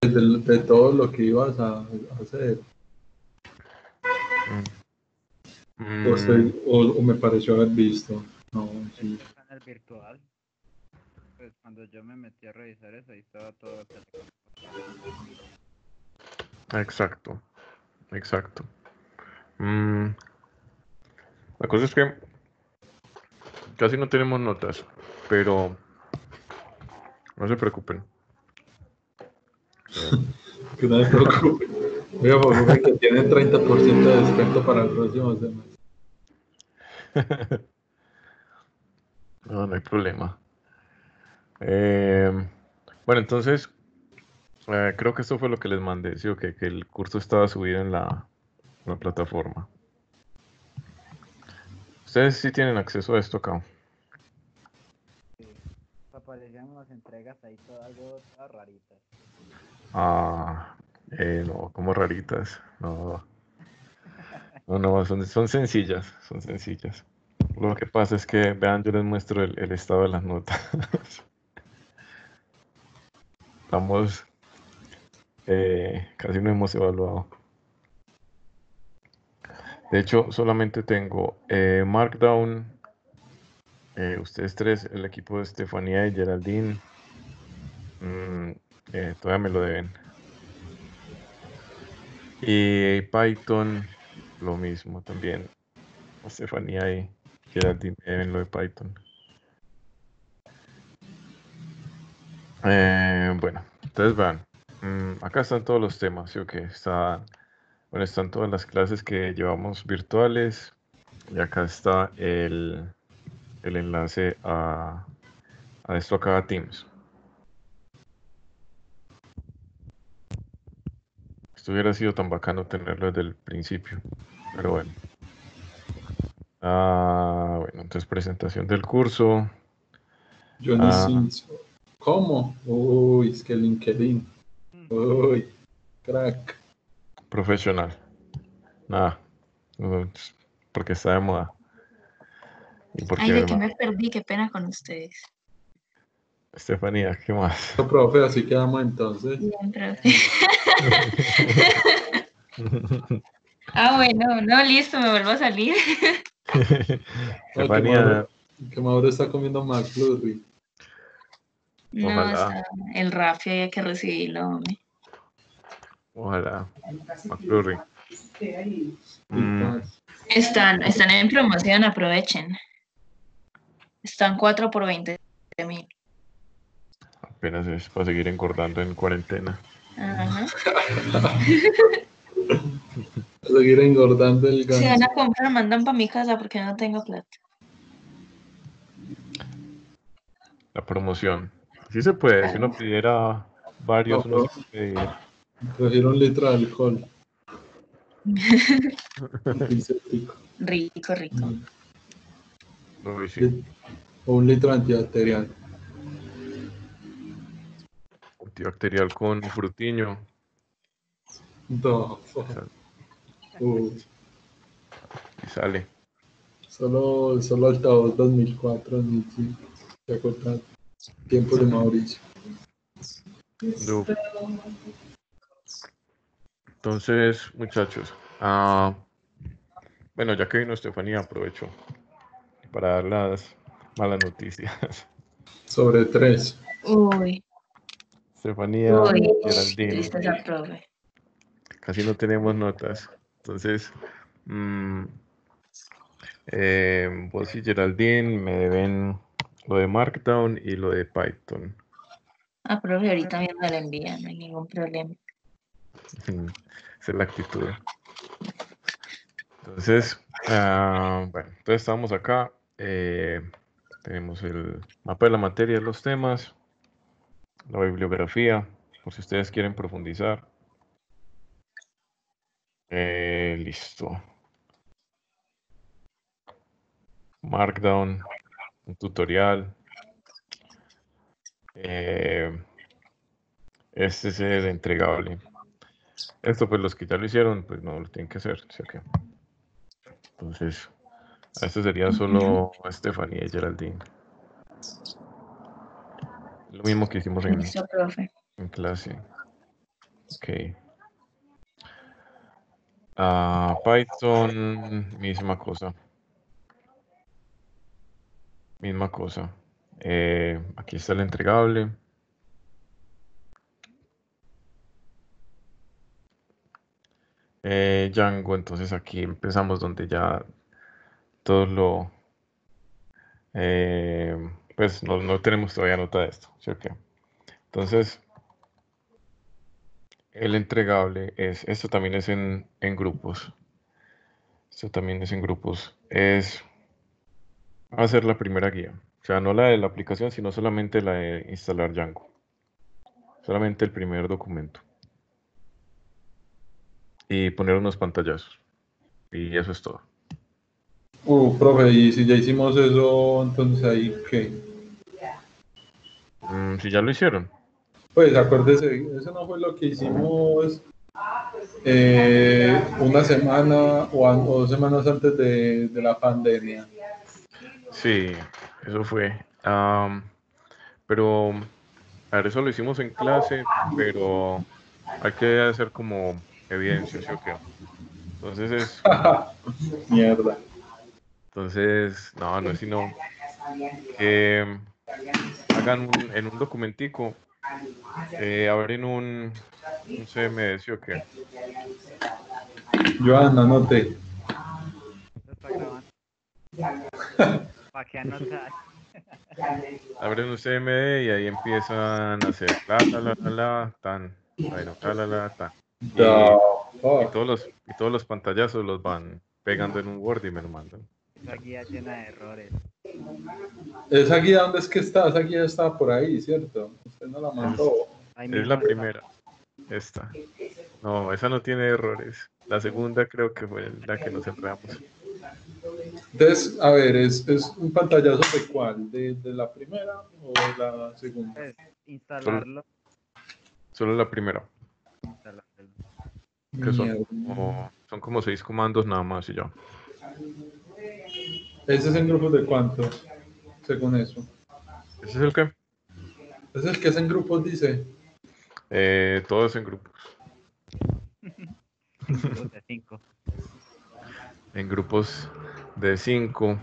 de todo lo que ibas a hacer. Mm. O me pareció haber visto. No, sí. Eso está en el virtual. Pues cuando yo me metí a revisar eso, ahí estaba todo tal y como está. Exacto, exacto. La cosa es que casi no tenemos notas, pero no se preocupen. Que no se preocupe. Oiga, preocupe que tienen 30% de descuento para el próximo semestre. No, no hay problema. Bueno, entonces, creo que esto fue lo que les mandé, ¿sí? Que el curso estaba subido en la plataforma. Ustedes sí tienen acceso a esto acá. Sí. Aparecían unas entregas ahí, todo, algo todas raritas. Ah, no, como raritas. No, no, son sencillas, son sencillas. Lo que pasa es que, vean, yo les muestro el estado de las notas. Estamos, casi no hemos evaluado. De hecho, solamente tengo Markdown, ustedes tres, el equipo de Estefanía y Geraldine. Todavía me lo deben. Y Python, lo mismo también. Estefanía y Geraldine me deben lo de Python. Bueno, entonces vean. Acá están todos los temas, ¿sí o qué? Bueno, están todas las clases que llevamos virtuales. Y acá está el enlace a esto acá a Teams. Esto hubiera sido tan bacano tenerlo desde el principio. Pero bueno. Bueno, entonces presentación del curso. Johnny Simpson. ¿Cómo? Uy, es que LinkedIn. Uy, crack. Profesional. Nada. Porque está de moda. Y porque Ay, mi de que hermano. me perdí, qué pena con ustedes. Estefanía, ¿qué más? No, profe, así quedamos entonces. Bien, profe. Bueno, no, listo, me vuelvo a salir. Estefanía, Que Mauro está comiendo McFlurry. No, ojalá, el Rafi hay que recibirlo, hombre. ojalá. McFlurry. Están en promoción, aprovechen. Están 4 por 20.000. Apenas es para seguir engordando en cuarentena. Ajá. Seguir engordando el Si van ganso. a comprar, mandan para mi casa porque no tengo plata. La promoción. Sí se puede, si uno pidiera varios, uno No, se puede pedir. prefiero 1 litro de alcohol. Antiséptico. Rico, rico. Uy, sí. O 1 litro antibacterial. Antibacterial con frutiño. No. Y sale. Solo altavoz 2004, 2005. ¿Te acuerdas? Tiempos de Mauricio. Entonces, muchachos, bueno, ya que vino Estefanía, aprovecho para dar las malas noticias. Sobre 3. Uy, Estefanía, qué Geraldine, tristeza, profe. casi no tenemos notas. Entonces, vos y Geraldine me deben lo de Markdown y lo de Python. Profe, ahorita mismo me la envían, no hay ningún problema. Esa es la actitud. Entonces, bueno, entonces estamos acá. Tenemos el mapa de la materia, los temas, la bibliografía, por si ustedes quieren profundizar. Listo. Markdown, un tutorial. Este es el entregable. Esto, pues los que ya lo hicieron, pues no lo tienen que hacer. ¿Sí o qué? Entonces, este sería solo Estefanía y Geraldine. Lo mismo que hicimos Listo, profe. en clase. Ok. Python, misma cosa. Misma cosa. Aquí está el entregable. Django, entonces aquí empezamos donde ya todo lo... pues no tenemos todavía nota de esto, ¿sí o qué? Entonces, el entregable es... Esto también es en grupos. Esto también es en grupos. Es hacer la primera guía. O sea, no la de la aplicación, sino solamente la de instalar Django. Solamente el primer documento. Y poner unos pantallazos. Y eso es todo. Profe, y si ya hicimos eso, entonces ahí, ¿qué? Si ya lo hicieron. Pues acuérdese, eso no fue lo que hicimos una semana o 2 semanas antes de la pandemia. Sí, eso fue. Pero, a ver, eso lo hicimos en clase, pero hay que hacer como evidencia, ¿sí o qué? Entonces Mierda. no es sino que hagan en un documentico, abren un CMS, ¿sí o qué? Joana, anote. Esto está grabando. ¿Para qué anotar? Abren un CMD y ahí empiezan a hacer la, tan, bueno, tan. The Y fuck. todos los pantallazos los van pegando en un Word y me lo mandan. Esa guía llena de errores. Esa guía, ¿dónde es que está? Esa guía está por ahí, ¿cierto? Usted no la mandó. Ahí Es mismo la está. primera, esta. No, esa no tiene errores. La segunda creo que fue la que nos enredamos. Entonces, a ver, ¿es un pantallazo de cuál? ¿De la primera o de la segunda? Pues, Solo, instalarlo. solo la primera, Instalarlo. que Mierda. son como 6 comandos nada más y ya. ¿Ese es en grupos de cuántos? Según eso. ¿Ese es el que? ¿Ese es el que es en grupos, dice? Todos en grupos. En grupos de 5. En grupos de 5.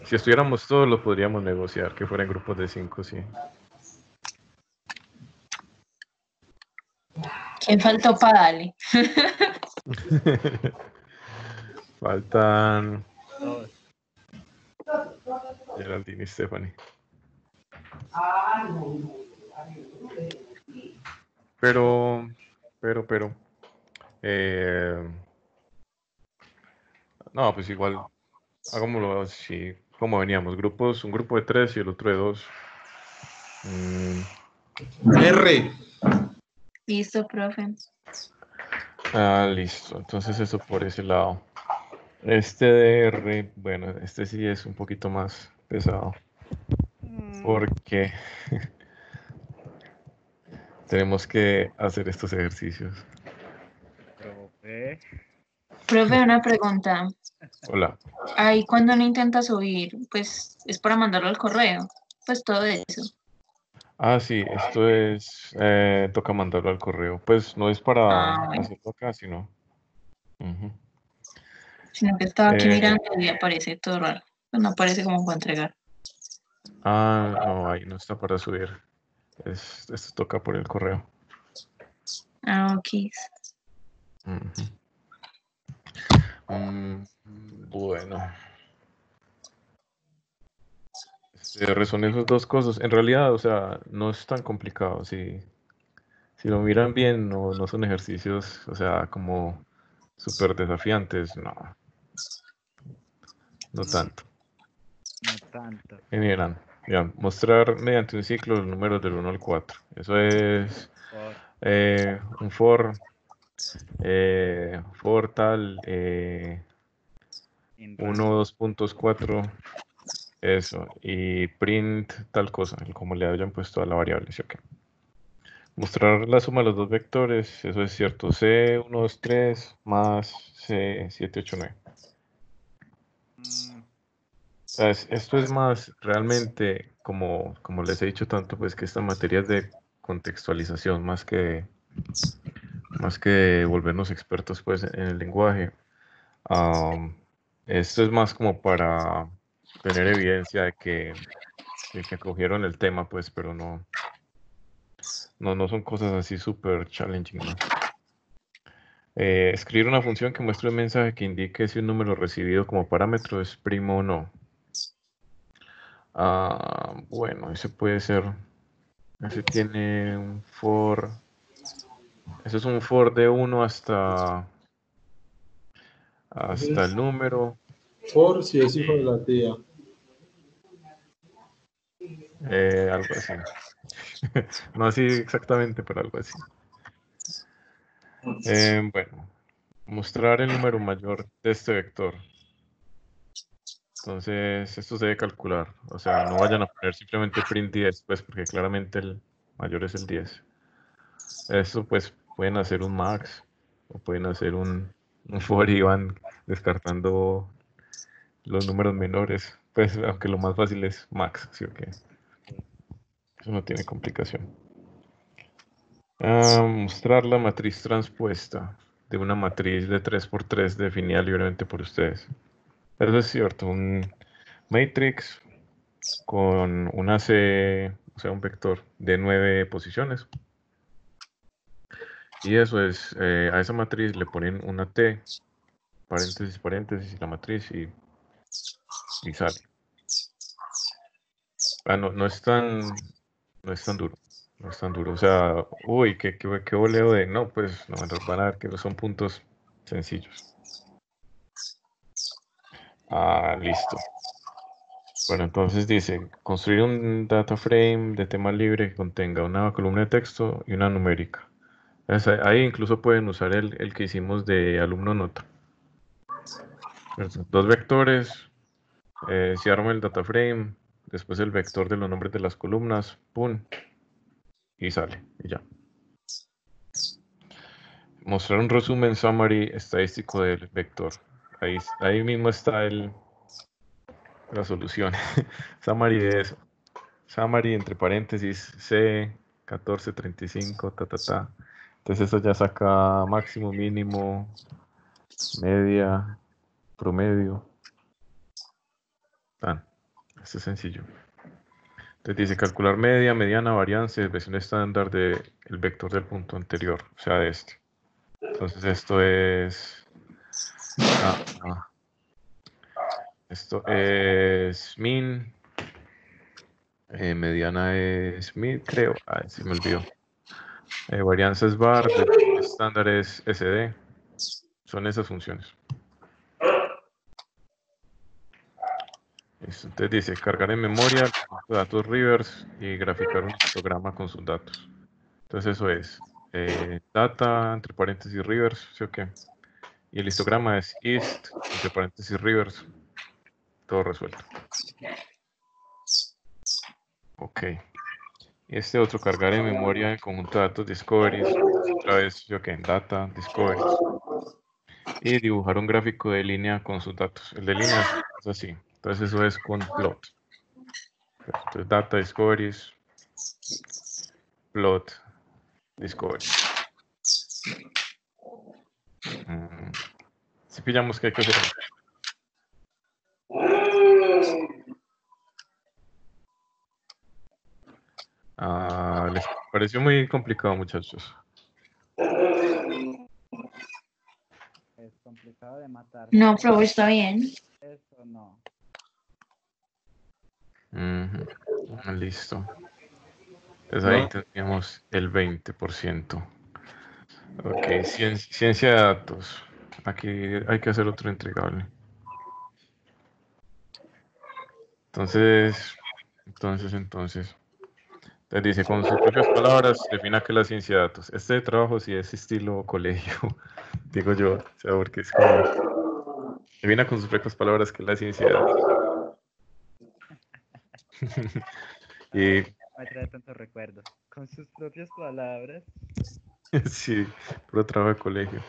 Si estuviéramos todos, lo podríamos negociar, que fuera en grupos de 5, sí. ¿Quién faltó para darle? Faltan Todos. Geraldine y Stephanie. Pero, pero. eh, no, pues igual, hagámoslo así, como veníamos. Grupos, un grupo de 3 y el otro de 2. R. Listo, profe. Listo. Entonces eso por ese lado. Este de R, bueno, este sí es un poquito más pesado. Porque tenemos que hacer estos ejercicios. Profe. Profe, una pregunta. Hola. Ahí cuando uno intenta subir, pues es para mandarlo al correo. Pues todo eso. Sí, esto es, toca mandarlo al correo. Pues no es para Bueno. hacerlo acá, sino. Ujú. Sino que estaba aquí Eh, mirando y aparece todo raro. Pues no aparece como para entregar. no, ahí no está para subir. Esto toca por el correo. Ok. Ujú. Bueno, son esas dos cosas. En realidad, o sea, no es tan complicado. Si lo miran bien, no son ejercicios, o sea, como súper desafiantes. No tanto. No tanto. Miran, mostrar mediante un ciclo los números del 1 al 4. Eso es Por un for tal, in 1, rango. 2.4, eso, y print tal cosa, como le hayan puesto a la variable, ¿sí o qué? Mostrar la suma de los dos vectores, eso es cierto, C1, 2, 3 más C7, 8, 9. O sea, esto es más realmente, como les he dicho tanto, pues que esta materia es de contextualización más que más que volvernos expertos pues en el lenguaje. Am, Esto es más como para tener evidencia de que cogieron el tema, pues, pero no son cosas así súper challenging, ¿no? Escribir una función que muestre un mensaje que indique si un número recibido como parámetro es primo o no. Bueno, ese puede ser, ese tiene un for, ese es un for de 1 hasta el número, Por si es hijo de la tía. algo así. No así exactamente, pero algo así. Bueno, mostrar el número mayor de este vector. Entonces, esto se debe calcular. O sea, no vayan a poner simplemente print 10, pues, porque claramente el mayor es el 10. Esto, pues, pueden hacer un max o pueden hacer un for y van descartando los números menores. Pues, aunque lo más fácil es max, ¿sí o qué? Eso no tiene complicación. Mostrar la matriz transpuesta de una matriz de 3 por 3 definida libremente por ustedes. Eso es cierto, un matrix con una C, o sea, un vector de 9 posiciones. Y eso es, a esa matriz le ponen una T, paréntesis, paréntesis, y la matriz y sale. No es no es tan duro. No es tan duro. O sea, uy, qué voleo de. No, pues no, nos van a ver que son puntos sencillos. Listo. Bueno, entonces dice, construir un data frame de tema libre que contenga una columna de texto y una numérica. Ahí incluso pueden usar el que hicimos de alumno nota. Dos vectores, se arma el data frame, después el vector de los nombres de las columnas, pum, y sale, y ya. Mostrar un resumen summary estadístico del vector. Ahí mismo está la solución. Summary de eso. Summary entre paréntesis C 1435 ta ta ta. Entonces eso ya saca máximo, mínimo, media, promedio. Esto es sencillo. Entonces dice calcular media, mediana, varianza, desviación estándar del vector del punto anterior, o sea, de este. Entonces esto es min, mediana es mid, creo. Se me olvidó. Varianza es bar, estándar es sd. Son esas funciones. Entonces dice cargar en memoria datos reverse y graficar un histograma con sus datos. Entonces eso es data entre paréntesis reverse, ¿sí o qué? Y el histograma es east entre paréntesis reverse. Todo resuelto. Ok. Y este otro, cargar en memoria el conjunto de datos discoveries. Otra vez, ¿sí o qué? Data, discoveries. Y dibujar un gráfico de línea con sus datos. El de línea es así. Entonces eso es con plot. Entonces data, discoveries, plot, discovery. Si pillamos que hay que hacer. ¿Les pareció muy complicado, muchachos? Es complicado de matar. No, pero está bien. Eso no. Listo. Entonces ahí teníamos el 20%. Ok, ciencia de datos. Aquí hay que hacer otro entregable. Entonces dice, con sus propias palabras, defina que la ciencia de datos. Este trabajo sí es estilo colegio, digo yo, o sea, porque es como, defina con sus propias palabras que es la ciencia de datos. Y Me trae tantos recuerdos. Con sus propias palabras. sí, puro trabajo de colegio.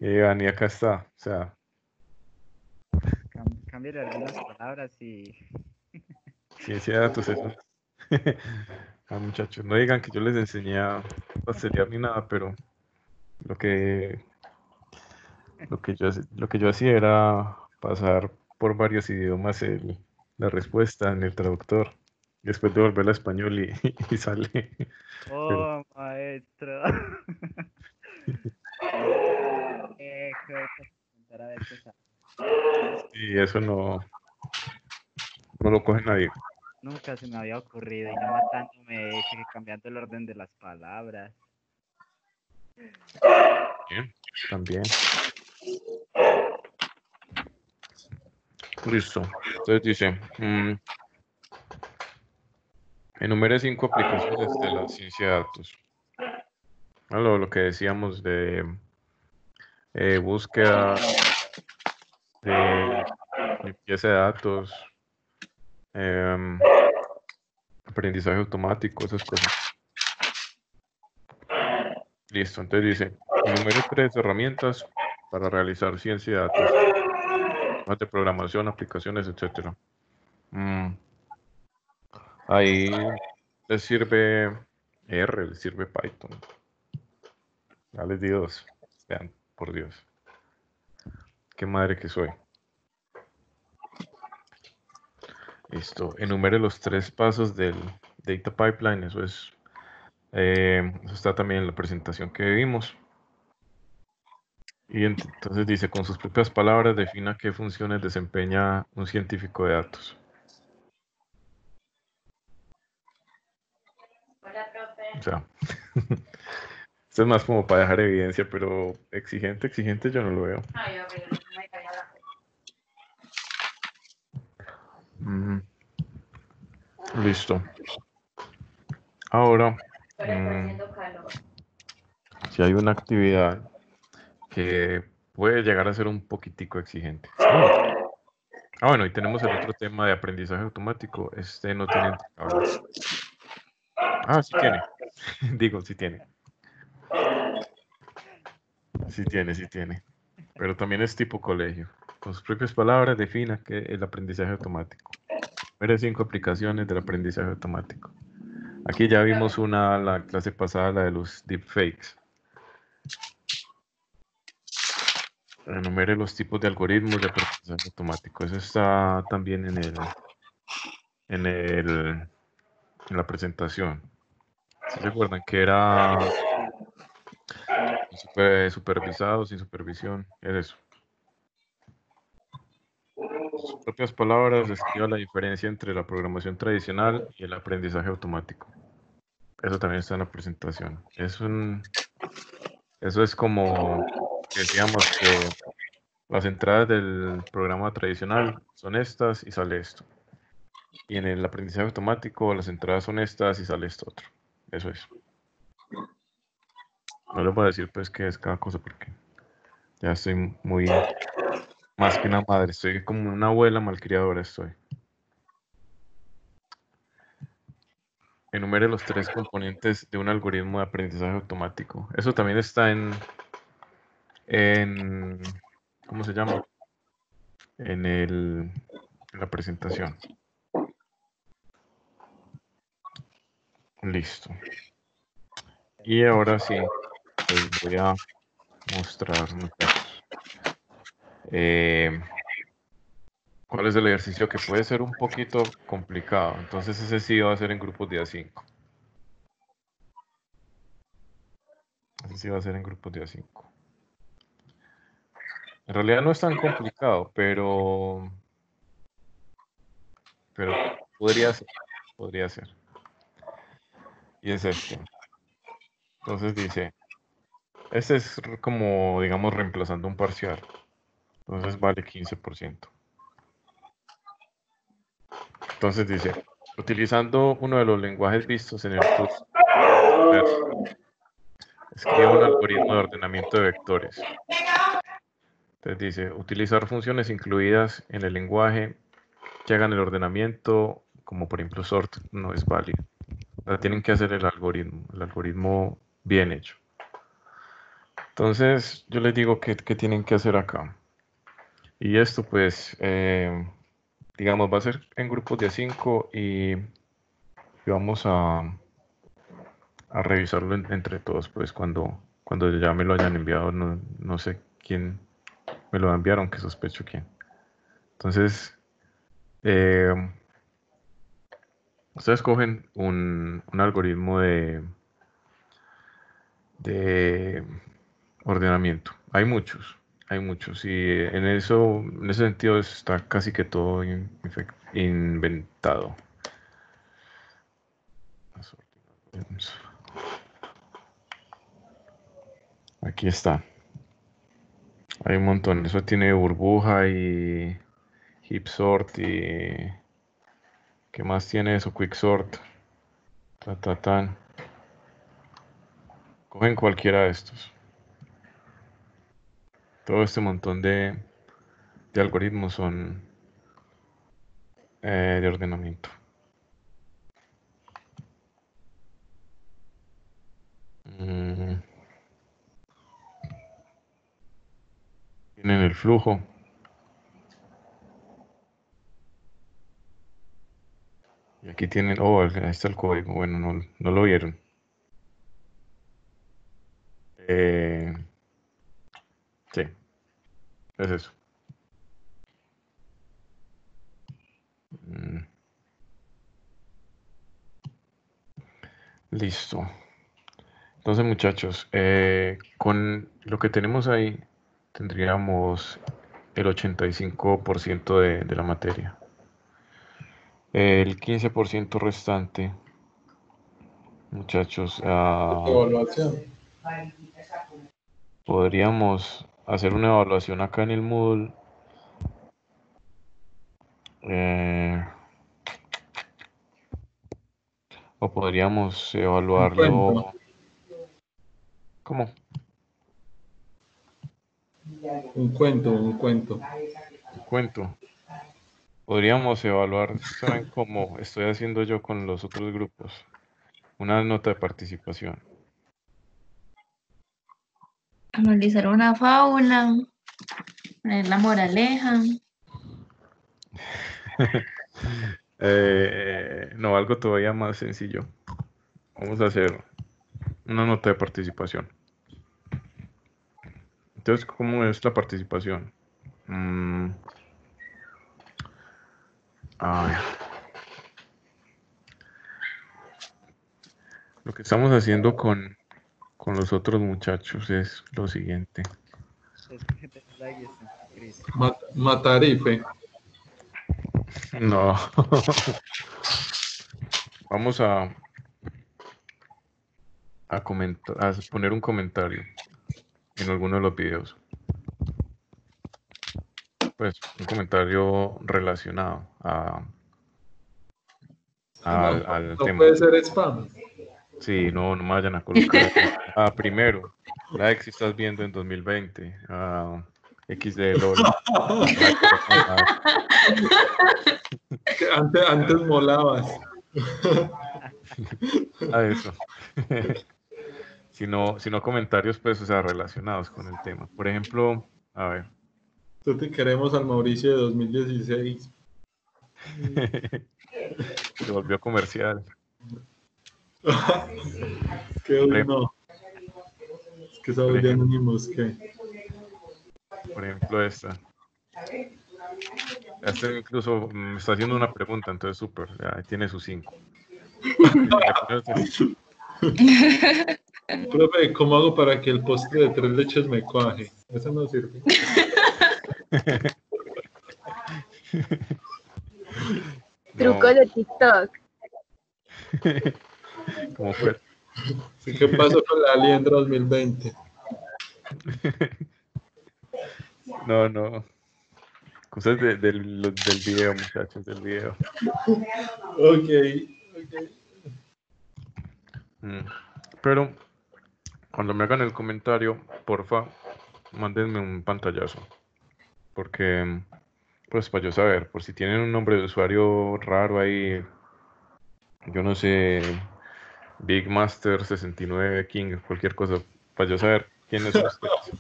Y acá está, o sea, Cámbiale algunas palabras y... ciencia de datos es muchachos, no digan que yo les enseñé pastelear ni nada, pero lo que, lo que yo hacía era pasar por varios idiomas la respuesta en el traductor, después devolverla a español y sale. Pero Oh, maestro. Creo que intentar a ver qué sale. y eso no lo coge nadie. Nunca se me había ocurrido y yo matándome ese que cambiando el orden de las palabras. Bien, también. Listo. Entonces dice, enumere 5 aplicaciones de la ciencia de datos. Lo que decíamos de búsqueda, de limpieza de datos, em, aprendizaje automático, esas cosas. Listo, entonces dice, enumere 3 herramientas para realizar ciencia de datos, más de programación, aplicaciones, etc. Ahí les sirve R, les sirve Python. Ya les di 2. Vean, por Dios. Qué madre que soy. Listo. Enumere los 3 pasos del Data Pipeline. Eso está también en la presentación que vimos. Y entonces dice, con sus propias palabras, defina qué funciones desempeña un científico de datos. Hola, profe. O sea, esto es más como para dejar evidencia, pero exigente yo no lo veo. Ay, horrible, no me caiga la Mm, Listo. Ahora, Pero está haciendo calor. si hay una actividad que puede llegar a ser un poquitico exigente. Bueno, y tenemos el otro tema de aprendizaje automático. Este no tiene entregables. Sí tiene. Digo, sí tiene. Sí tiene. Pero también es tipo colegio. Con sus propias palabras, defina que el aprendizaje automático. Mire 5 aplicaciones del aprendizaje automático. Aquí ya vimos la clase pasada, la de los deepfakes. Enumere los tipos de algoritmos de aprendizaje automático. Eso está también en la presentación. ¿Sí se acuerdan que era supervisado, sin supervisión? Es eso. En sus propias palabras, describa la diferencia entre la programación tradicional y el aprendizaje automático. Eso también está en la presentación. Eso es como decíamos que las entradas del programa tradicional son estas y sale esto. Y en el aprendizaje automático las entradas son estas y sale esto otro. Eso es. No les voy a decir pues qué es cada cosa porque ya estoy muy más que una madre, estoy como una abuela malcriadora estoy. Enumere los 3 componentes de un algoritmo de aprendizaje automático. Eso también está en ¿cómo se llama? En la presentación. Listo. Y ahora sí, les voy a mostrar, muchachos, cuál es el ejercicio que puede ser un poquito complicado. Entonces ese sí va a ser en grupos de A5. Ese sí va a ser en grupos de A5. En realidad no es tan complicado, pero podría ser. Y es este. Entonces dice, este es como, digamos, reemplazando un parcial. Entonces vale 15%. Entonces dice, utilizando uno de los lenguajes vistos en el curso, escribe un algoritmo de ordenamiento de vectores. Entonces dice, utilizar funciones incluidas en el lenguaje que hagan el ordenamiento, como por ejemplo sort, no es válido. O sea, tienen que hacer el algoritmo bien hecho. Entonces, yo les digo que tienen que hacer acá. Y esto, pues, digamos, va a ser en grupos de 5 y vamos a a revisarlo entre todos, pues cuando ya me lo hayan enviado, no sé quién me lo enviaron, que sospecho quién. Entonces, ustedes cogen un algoritmo de ordenamiento. Hay muchos, y en ese sentido está casi que todo inventado. Aquí está. Hay un montón. Eso tiene burbuja y heap sort y ¿qué más tiene eso? Quicksort. Tan. Cogen cualquiera de estos. Todo este montón de algoritmos son de ordenamiento. Tienen el flujo. Y aquí tienen, ahí está el código. Bueno, no lo vieron. Sí, es eso. Listo. Entonces, muchachos, con lo que tenemos ahí, tendríamos el 85% de la materia. El 15% restante, muchachos, Evaluación. podríamos hacer una evaluación acá en el Moodle. O podríamos evaluarlo. ¿Cómo? Un cuento. Un cuento. Podríamos evaluar, ¿saben cómo estoy haciendo yo con los otros grupos? Una nota de participación. Analizar una fábula, leer la moraleja. No, algo todavía más sencillo. Vamos a hacer una nota de participación. Entonces, ¿cómo es la participación? A ver. Lo que estamos haciendo con los otros muchachos es lo siguiente. Es que te like y estén suscritos. Matarife. No. Vamos a poner un comentario en alguno de los videos. Pues un comentario relacionado al No tema. puede ser spam. Sí, no me vayan a colocar. Primero, like si estás viendo en 2020. XD LOL. Antes molabas. Eso. sino comentarios, pues, o sea, relacionados con el tema. Por ejemplo, a ver. Tú te queremos al Mauricio de 2016. Se volvió comercial. Que hoy no. Es que sabes de anónimos que. Por ejemplo, esta. Este incluso me está haciendo una pregunta, entonces súper. Ya tiene sus 5. Profe, ¿cómo hago para que el postre de 3 leches me cuaje? Eso no sirve. Truco de TikTok. ¿Cómo fue? ¿Qué pasó con la Aliendra 2020? No. Cosas del video, muchachos, del video. Ok. Pero cuando me hagan el comentario, porfa, mándenme un pantallazo. Porque, pues, para yo saber, por si tienen un nombre de usuario raro ahí, yo no sé, Big Master 69 King, cualquier cosa, para yo saber quiénes son ustedes.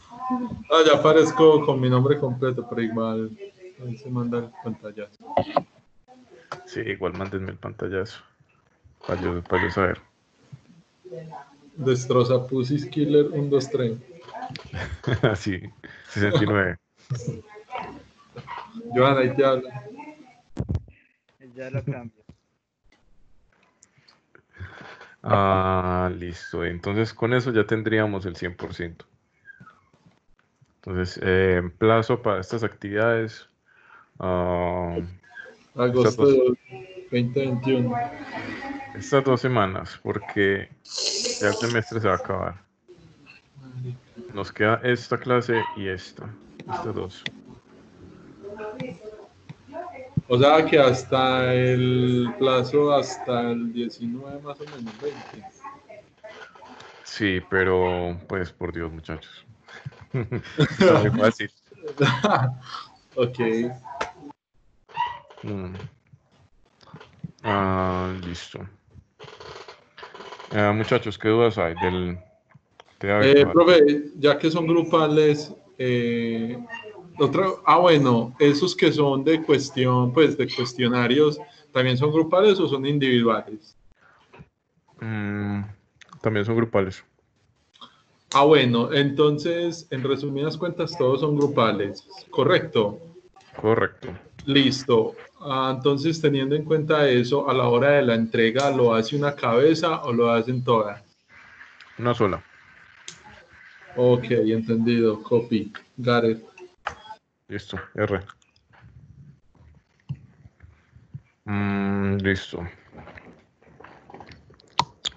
Ya aparezco con mi nombre completo, pero igual ahí se manda el pantallazo. Sí, igual mándenme el pantallazo, para yo saber. Destroza Pussy Killer 1, 2, 3. Así, 69. Johanna, ahí te habla. Ya lo cambio. Listo. Entonces con eso ya tendríamos el 100%. Entonces, plazo para estas actividades. Agosto de 2021. Estas 2 semanas, porque ya el semestre se va a acabar. Nos queda esta clase y estas 2. O sea que hasta el plazo, hasta el 19 más o menos, 20. Sí, pero pues por Dios, muchachos. Está muy fácil. Ok. Listo. Muchachos, ¿qué dudas hay de virtual? Profe, ya que son grupales, bueno, esos que son de cuestión, pues de cuestionarios, ¿también son grupales o son individuales? También son grupales. Bueno, entonces, en resumidas cuentas, todos son grupales, ¿correcto? Correcto. Listo. Entonces, teniendo en cuenta eso, a la hora de la entrega, ¿lo hace una cabeza o lo hacen todas? Una sola. Ok, entendido. Copy. Got it. Listo. R. Listo.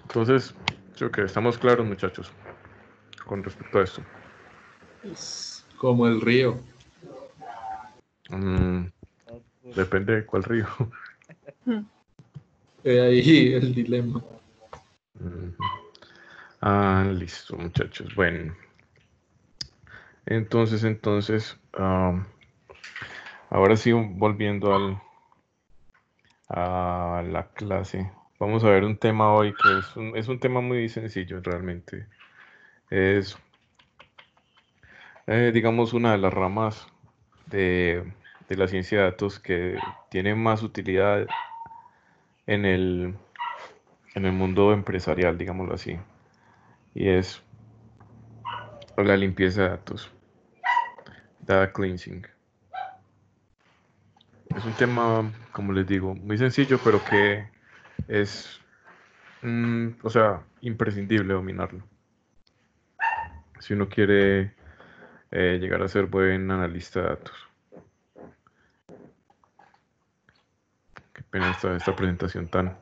Entonces, creo que estamos claros, muchachos, con respecto a esto. Es como el río. Depende de cuál río. Ahí el dilema. Listo, muchachos. Bueno. Entonces, ahora sí, volviendo a la clase. Vamos a ver un tema hoy que es un tema muy sencillo realmente. Es, digamos, una de las ramas de la ciencia de datos que tiene más utilidad en el mundo empresarial, digámoslo así. Y es la limpieza de datos. Data cleansing. Es un tema, como les digo, muy sencillo, pero que es, o sea, imprescindible dominarlo. Si uno quiere llegar a ser buen analista de datos. Qué pena esta presentación tan...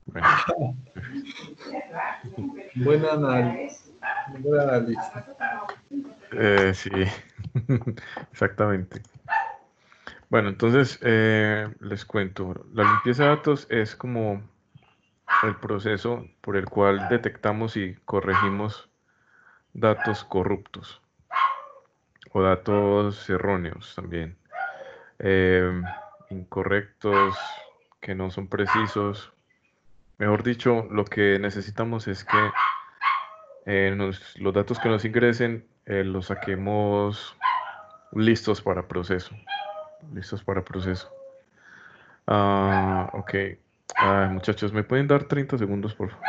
Bueno. Buen análisis. Buen analista. Sí, exactamente. Bueno, entonces les cuento. La limpieza de datos es como el proceso por el cual detectamos y corregimos datos corruptos o datos erróneos también, incorrectos, que no son precisos. Mejor dicho, lo que necesitamos es que los datos que nos ingresen los saquemos listos para proceso. Listos para proceso. Ok. Muchachos, ¿me pueden dar 30 segundos, por favor?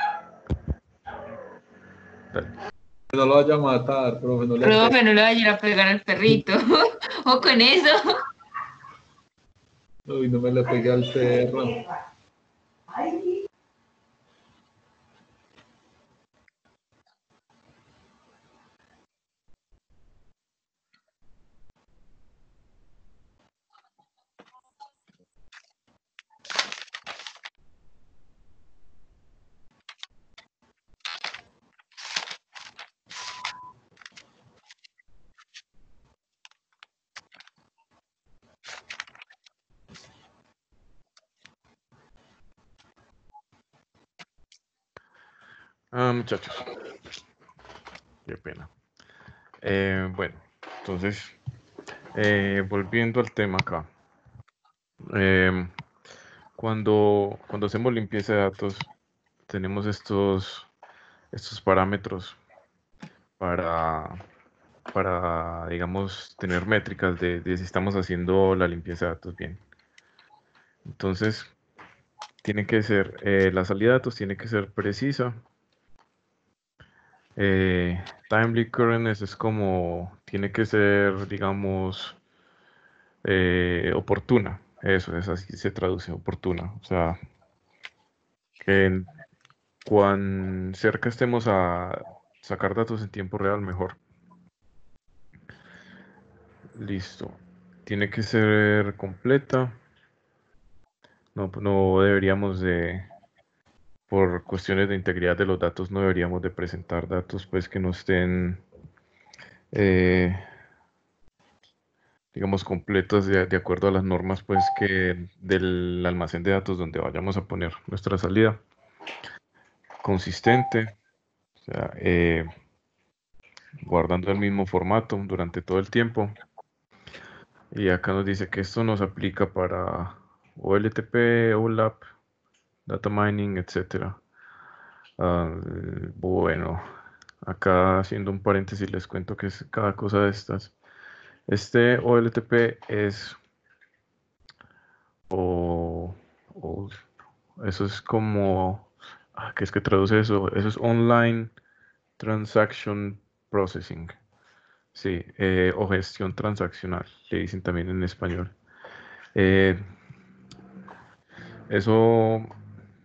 Dale. No lo vaya a matar, profe. No le Profe, no le vaya a pegar al perrito. O con eso. Uy, no me le pegué al perro. Muchachos. Qué pena. Bueno, entonces, volviendo al tema acá. Cuando hacemos limpieza de datos, tenemos estos parámetros para, digamos, tener métricas de si estamos haciendo la limpieza de datos bien. Entonces, tiene que ser, la salida de datos tiene que ser precisa, Timely currentness es como, tiene que ser, digamos, oportuna. Eso es así se traduce, oportuna. O sea, que cuán cerca estemos a sacar datos en tiempo real, mejor. Listo. Tiene que ser completa. No deberíamos de, por cuestiones de integridad de los datos, no deberíamos de presentar datos pues que no estén, eh, digamos, completos de acuerdo a las normas pues que del almacén de datos donde vayamos a poner nuestra salida. Consistente, o sea, guardando el mismo formato durante todo el tiempo. Y acá nos dice que esto nos aplica para OLTP, OLAP, data mining, etcétera. Bueno, acá haciendo un paréntesis les cuento que es cada cosa de estas. Este OLTP es, o, o eso es como, ¿qué es que traduce eso? Eso es Online Transaction Processing. Sí, o gestión transaccional, le dicen también en español. Eh, Eso,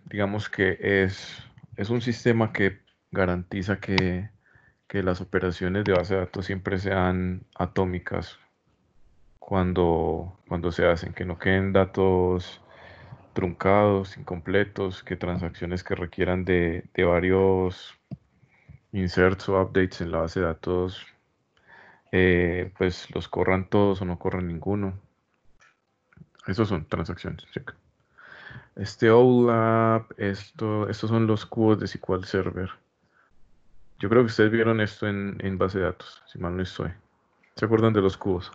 digamos que es un sistema que garantiza que las operaciones de base de datos siempre sean atómicas cuando se hacen, que no queden datos truncados, incompletos, que transacciones que requieran de varios inserts o updates en la base de datos, pues los corran todos o no corran ninguno. Esos son transacciones. Checa. Este OLAP, estos son los cubos de SQL Server. Yo creo que ustedes vieron esto en base de datos, si mal no estoy. ¿Se acuerdan de los cubos?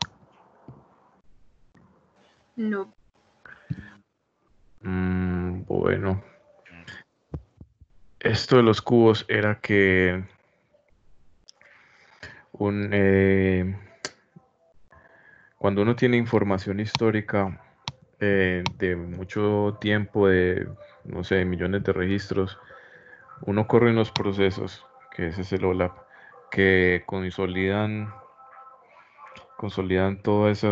No. Bueno, esto de los cubos era que cuando uno tiene información histórica de mucho tiempo, de, no sé, millones de registros, uno corre unos procesos, que ese es el OLAP, que consolidan todos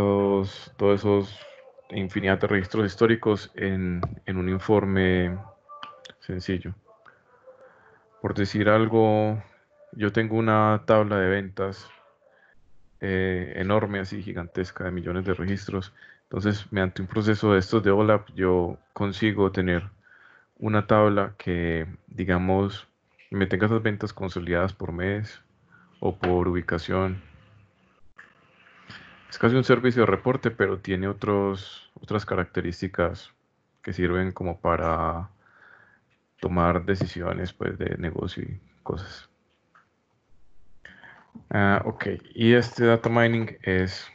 esos infinidad de registros históricos en un informe sencillo. Por decir algo, yo tengo una tabla de ventas enorme, así gigantesca, de millones de registros. Entonces, mediante un proceso de estos de OLAP, yo consigo tener una tabla que, digamos, me tenga esas ventas consolidadas por mes o por ubicación. Es casi un servicio de reporte, pero tiene otras características que sirven como para tomar decisiones pues, de negocio y cosas. Ok, y este data mining es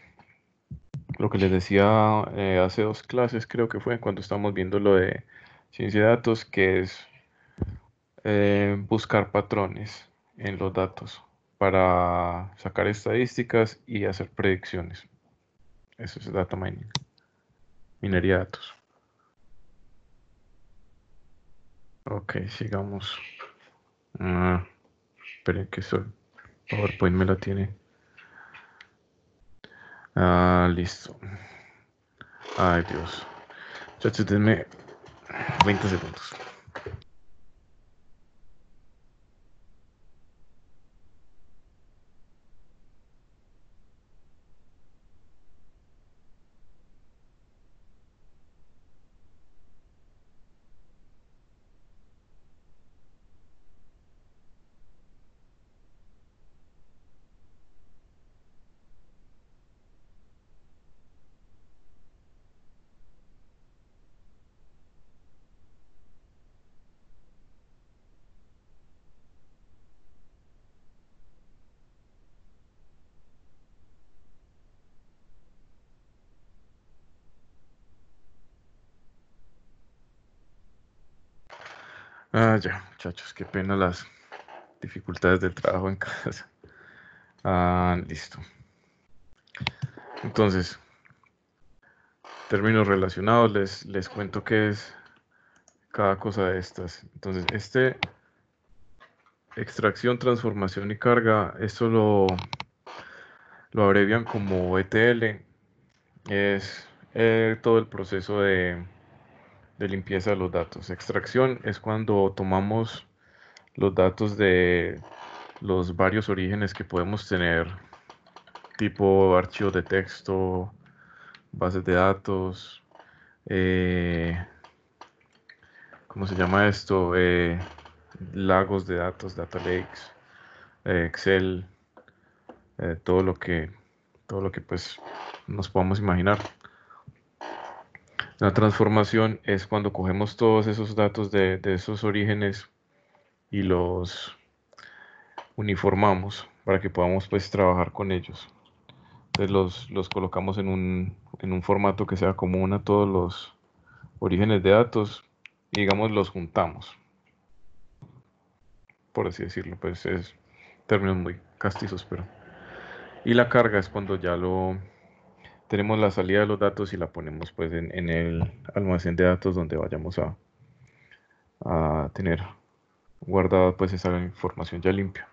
lo que les decía hace 2 clases, creo que fue cuando estábamos viendo lo de ciencia de datos, que es buscar patrones en los datos para sacar estadísticas y hacer predicciones. Eso es data mining, minería de datos. Ok, sigamos. Esperen que eso PowerPoint me la tiene. Listo. Ay, Dios. Muchachos, denme 20 segundos. Ya, muchachos, qué pena las dificultades del trabajo en casa. Listo. Entonces, términos relacionados, les cuento qué es cada cosa de estas. Entonces, extracción, transformación y carga, esto lo abrevian como ETL. Es todo el proceso de limpieza de los datos. Extracción es cuando tomamos los datos de los varios orígenes que podemos tener, tipo archivos de texto, bases de datos, ¿cómo se llama esto? Lagos de datos, data lakes, Excel, todo lo que pues nos podamos imaginar. La transformación es cuando cogemos todos esos datos de esos orígenes y los uniformamos para que podamos pues trabajar con ellos. Entonces los colocamos en un formato que sea común a todos los orígenes de datos y digamos los juntamos, por así decirlo, pues es términos muy castizos, pero... Y la carga es cuando ya tenemos la salida de los datos y la ponemos pues en el almacén de datos donde vayamos a tener guardada pues esa información ya limpia.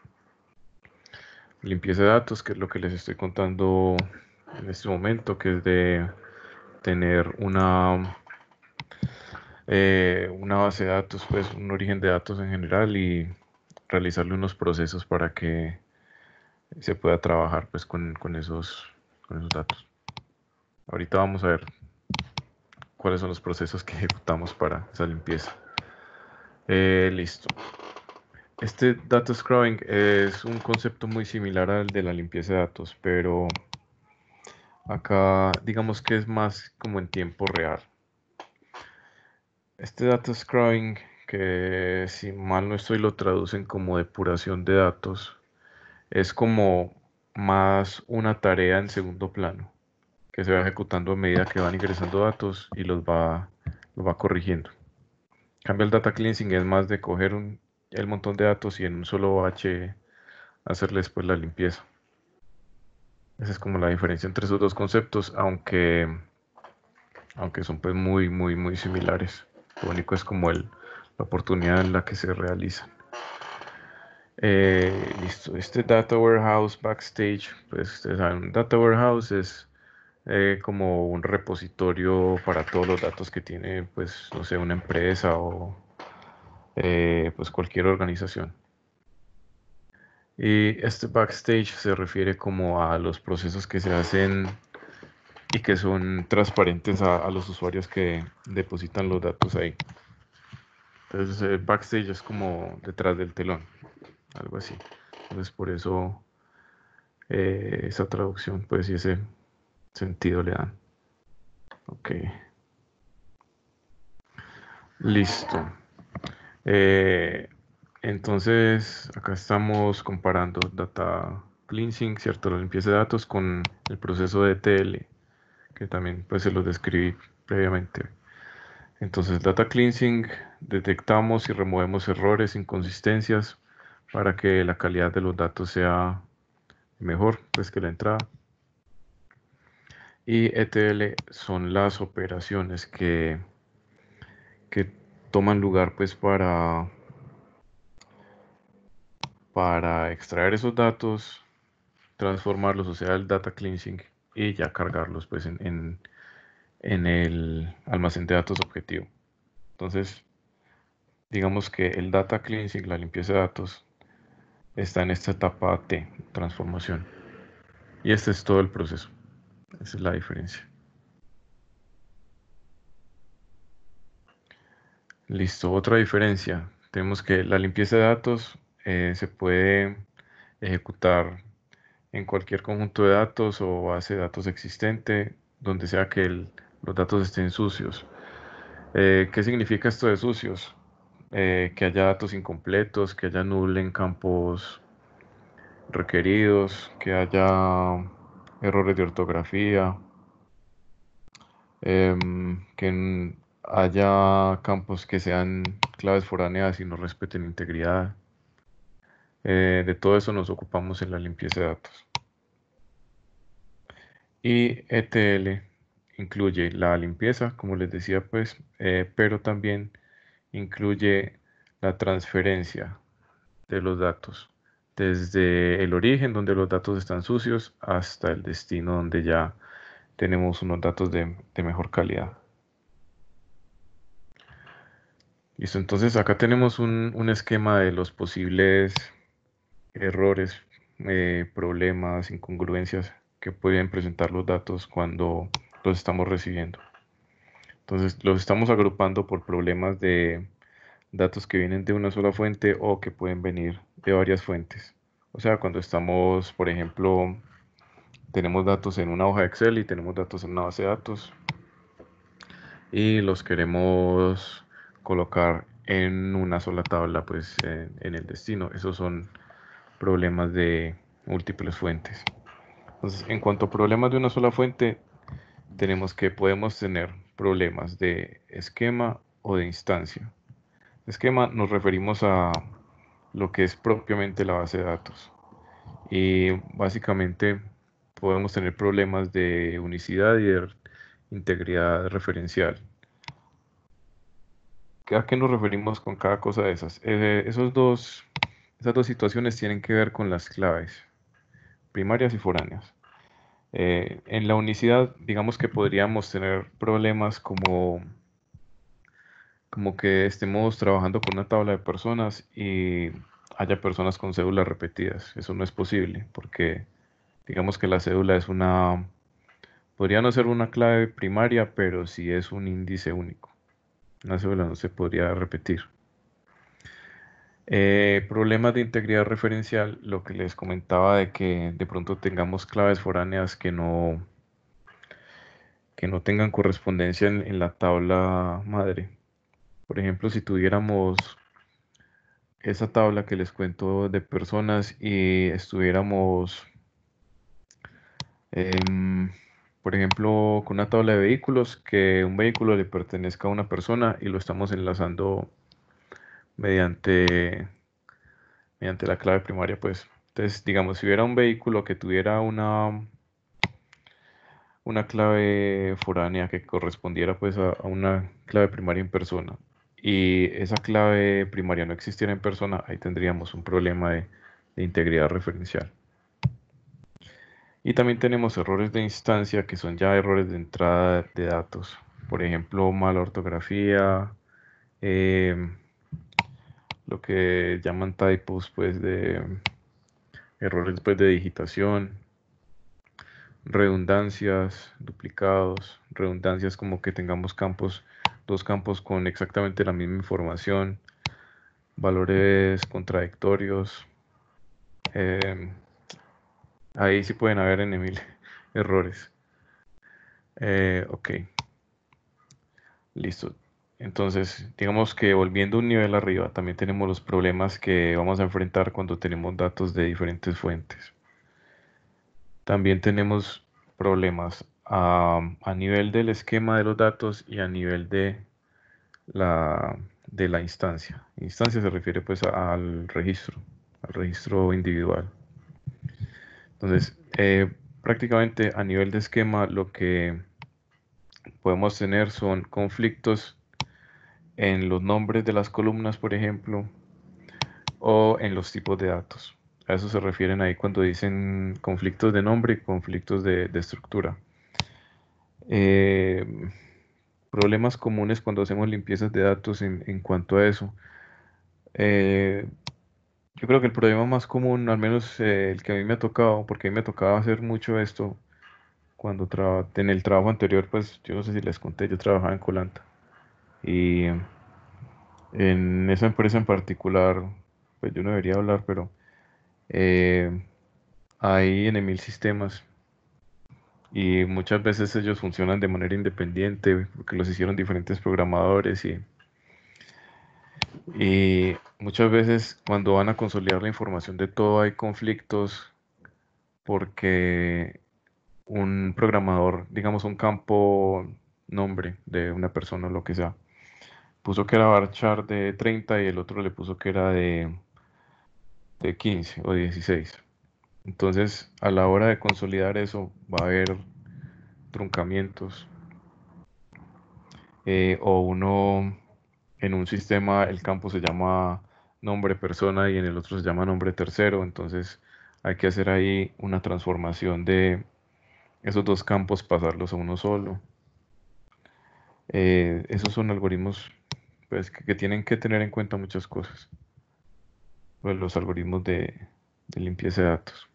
Limpieza de datos, que es lo que les estoy contando en este momento, que es de tener una base de datos, pues un origen de datos en general y realizarle unos procesos para que se pueda trabajar pues con esos datos. Ahorita vamos a ver cuáles son los procesos que ejecutamos para esa limpieza. Listo. Este data scrubbing es un concepto muy similar al de la limpieza de datos, pero acá digamos que es más como en tiempo real. Este data scrubbing, que si mal no estoy lo traducen como depuración de datos, es como más una tarea en segundo plano, que se va ejecutando a medida que van ingresando datos y los va corrigiendo. En cambio, el data cleansing es más de coger el montón de datos y en un solo bache hacerles pues la limpieza. Esa es como la diferencia entre esos dos conceptos, aunque son pues muy similares. Lo único es como la oportunidad en la que se realizan. Listo, este Data Warehouse Backstage, pues ustedes saben, un Data Warehouse es como un repositorio para todos los datos que tiene, pues, no sé, una empresa o pues cualquier organización. Y este backstage se refiere como a los procesos que se hacen y que son transparentes a los usuarios que depositan los datos ahí. Entonces el backstage es como detrás del telón, algo así. Entonces por eso esa traducción, pues y ese sentido le dan. Ok. Listo. Entonces, acá estamos comparando data cleansing, ¿cierto? La limpieza de datos con el proceso de ETL, que también pues se los describí previamente. Entonces, data cleansing, detectamos y removemos errores, inconsistencias, para que la calidad de los datos sea mejor pues que la entrada. Y ETL son las operaciones que toman lugar pues para extraer esos datos, transformarlos, o sea, el data cleansing, y ya cargarlos pues en el almacén de datos objetivo. Entonces, digamos que el data cleansing, la limpieza de datos, está en esta etapa T, transformación. Y este es todo el proceso. Esa es la diferencia. Listo, otra diferencia. Tenemos que la limpieza de datos se puede ejecutar en cualquier conjunto de datos o base de datos existente, donde sea que los datos estén sucios. ¿Qué significa esto de sucios? Que haya datos incompletos, que haya null en campos requeridos, que haya errores de ortografía, que haya campos que sean claves foráneas y no respeten integridad. De todo eso nos ocupamos en la limpieza de datos. Y ETL incluye la limpieza, como les decía, pues, pero también incluye la transferencia de los datos, desde el origen donde los datos están sucios hasta el destino donde ya tenemos unos datos de mejor calidad. Listo, entonces acá tenemos un esquema de los posibles errores, problemas, incongruencias que pueden presentar los datos cuando los estamos recibiendo. Entonces los estamos agrupando por problemas de datos que vienen de una sola fuente o que pueden venir de varias fuentes. O sea, cuando estamos, por ejemplo, tenemos datos en una hoja de Excel y tenemos datos en una base de datos y los queremos colocar en una sola tabla, pues en el destino. Esos son problemas de múltiples fuentes. Entonces, en cuanto a problemas de una sola fuente, tenemos que podemos tener problemas de esquema o de instancia. Esquema nos referimos a lo que es propiamente la base de datos. Y básicamente podemos tener problemas de unicidad y de integridad referencial. ¿A qué nos referimos con cada cosa de esas? Esas dos situaciones tienen que ver con las claves primarias y foráneas. En la unicidad, digamos que podríamos tener problemas como que estemos trabajando con una tabla de personas y haya personas con cédulas repetidas. Eso no es posible porque digamos que la cédula es podría no ser una clave primaria, pero sí es un índice único. Una cédula no se podría repetir. Problemas de integridad referencial, lo que les comentaba de que de pronto tengamos claves foráneas que no tengan correspondencia en la tabla madre. Por ejemplo, si tuviéramos esa tabla que les cuento de personas y estuviéramos, por ejemplo, con una tabla de vehículos, que un vehículo le pertenezca a una persona y lo estamos enlazando mediante la clave primaria, pues. Entonces, digamos, si hubiera un vehículo que tuviera una clave foránea que correspondiera pues a una clave primaria en persona y esa clave primaria no existiera en persona, ahí tendríamos un problema de integridad referencial. Y también tenemos errores de instancia que son ya errores de entrada de datos. Por ejemplo, mala ortografía, lo que llaman typos, pues de errores pues, de digitación, redundancias, duplicados, redundancias como que tengamos dos campos con exactamente la misma información, valores contradictorios. Ahí sí pueden haber en mil errores. Ok, listo. Entonces, digamos que volviendo un nivel arriba, también tenemos los problemas que vamos a enfrentar cuando tenemos datos de diferentes fuentes. También tenemos problemas a nivel del esquema de los datos y a nivel de la instancia. Instancia se refiere pues al registro individual. Entonces, prácticamente a nivel de esquema lo que podemos tener son conflictos en los nombres de las columnas, por ejemplo, o en los tipos de datos. A eso se refieren ahí cuando dicen conflictos de nombre y conflictos de estructura. Problemas comunes cuando hacemos limpiezas de datos en cuanto a eso. Yo creo que el problema más común, al menos el que a mí me ha tocado, porque a mí me tocaba hacer mucho esto cuando en el trabajo anterior, pues yo no sé si les conté, yo trabajaba en Colanta. Y en esa empresa en particular, pues yo no debería hablar, pero eh, hay en Emil sistemas y muchas veces ellos funcionan de manera independiente porque los hicieron diferentes programadores y muchas veces cuando van a consolidar la información de todo hay conflictos porque un programador, digamos un campo nombre de una persona o lo que sea, puso que era varchar de 30 y el otro le puso que era de 15 o 16. Entonces, a la hora de consolidar eso, va a haber truncamientos. O uno, en un sistema, el campo se llama nombre persona y en el otro se llama nombre tercero. Entonces hay que hacer ahí una transformación de esos dos campos, pasarlos a uno solo. Esos son algoritmos pues, que tienen que tener en cuenta muchas cosas. Pues, los algoritmos de limpieza de datos.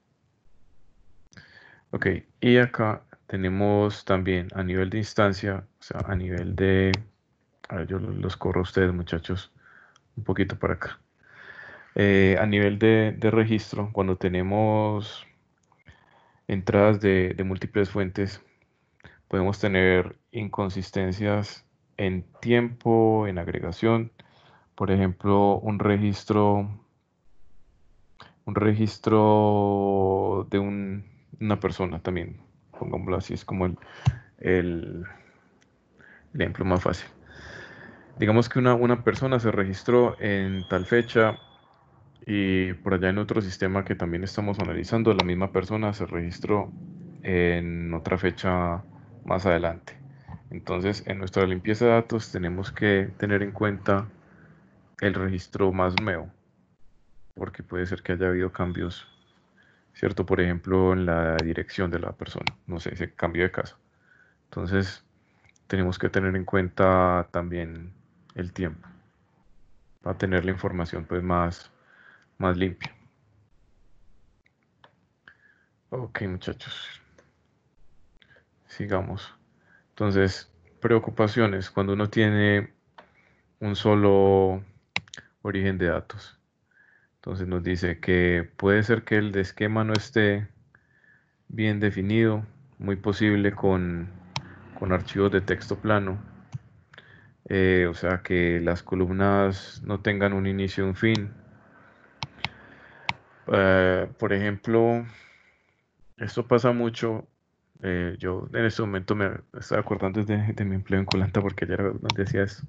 Ok, y acá tenemos también a nivel de instancia, o sea, a nivel de... A ver, yo los corro a ustedes, muchachos, un poquito para acá. A nivel de registro, cuando tenemos entradas de múltiples fuentes, podemos tener inconsistencias en tiempo, en agregación. Por ejemplo, un registro de una persona también, pongámoslo así, es como el ejemplo más fácil. Digamos que una persona se registró en tal fecha y por allá en otro sistema que también estamos analizando, la misma persona se registró en otra fecha más adelante. Entonces, en nuestra limpieza de datos tenemos que tener en cuenta el registro más nuevo, porque puede ser que haya habido cambios, ¿cierto? Por ejemplo, en la dirección de la persona, no sé, se cambió de casa. Entonces, tenemos que tener en cuenta también el tiempo, para tener la información pues más limpia. Ok, muchachos, sigamos. Entonces, preocupaciones cuando uno tiene un solo origen de datos. Entonces nos dice que puede ser que el de esquema no esté bien definido, muy posible con archivos de texto plano. O sea, que las columnas no tengan un inicio y un fin. Por ejemplo, esto pasa mucho. Yo en este momento me estaba acordando de mi empleo en Colanta porque ayer nos decía eso.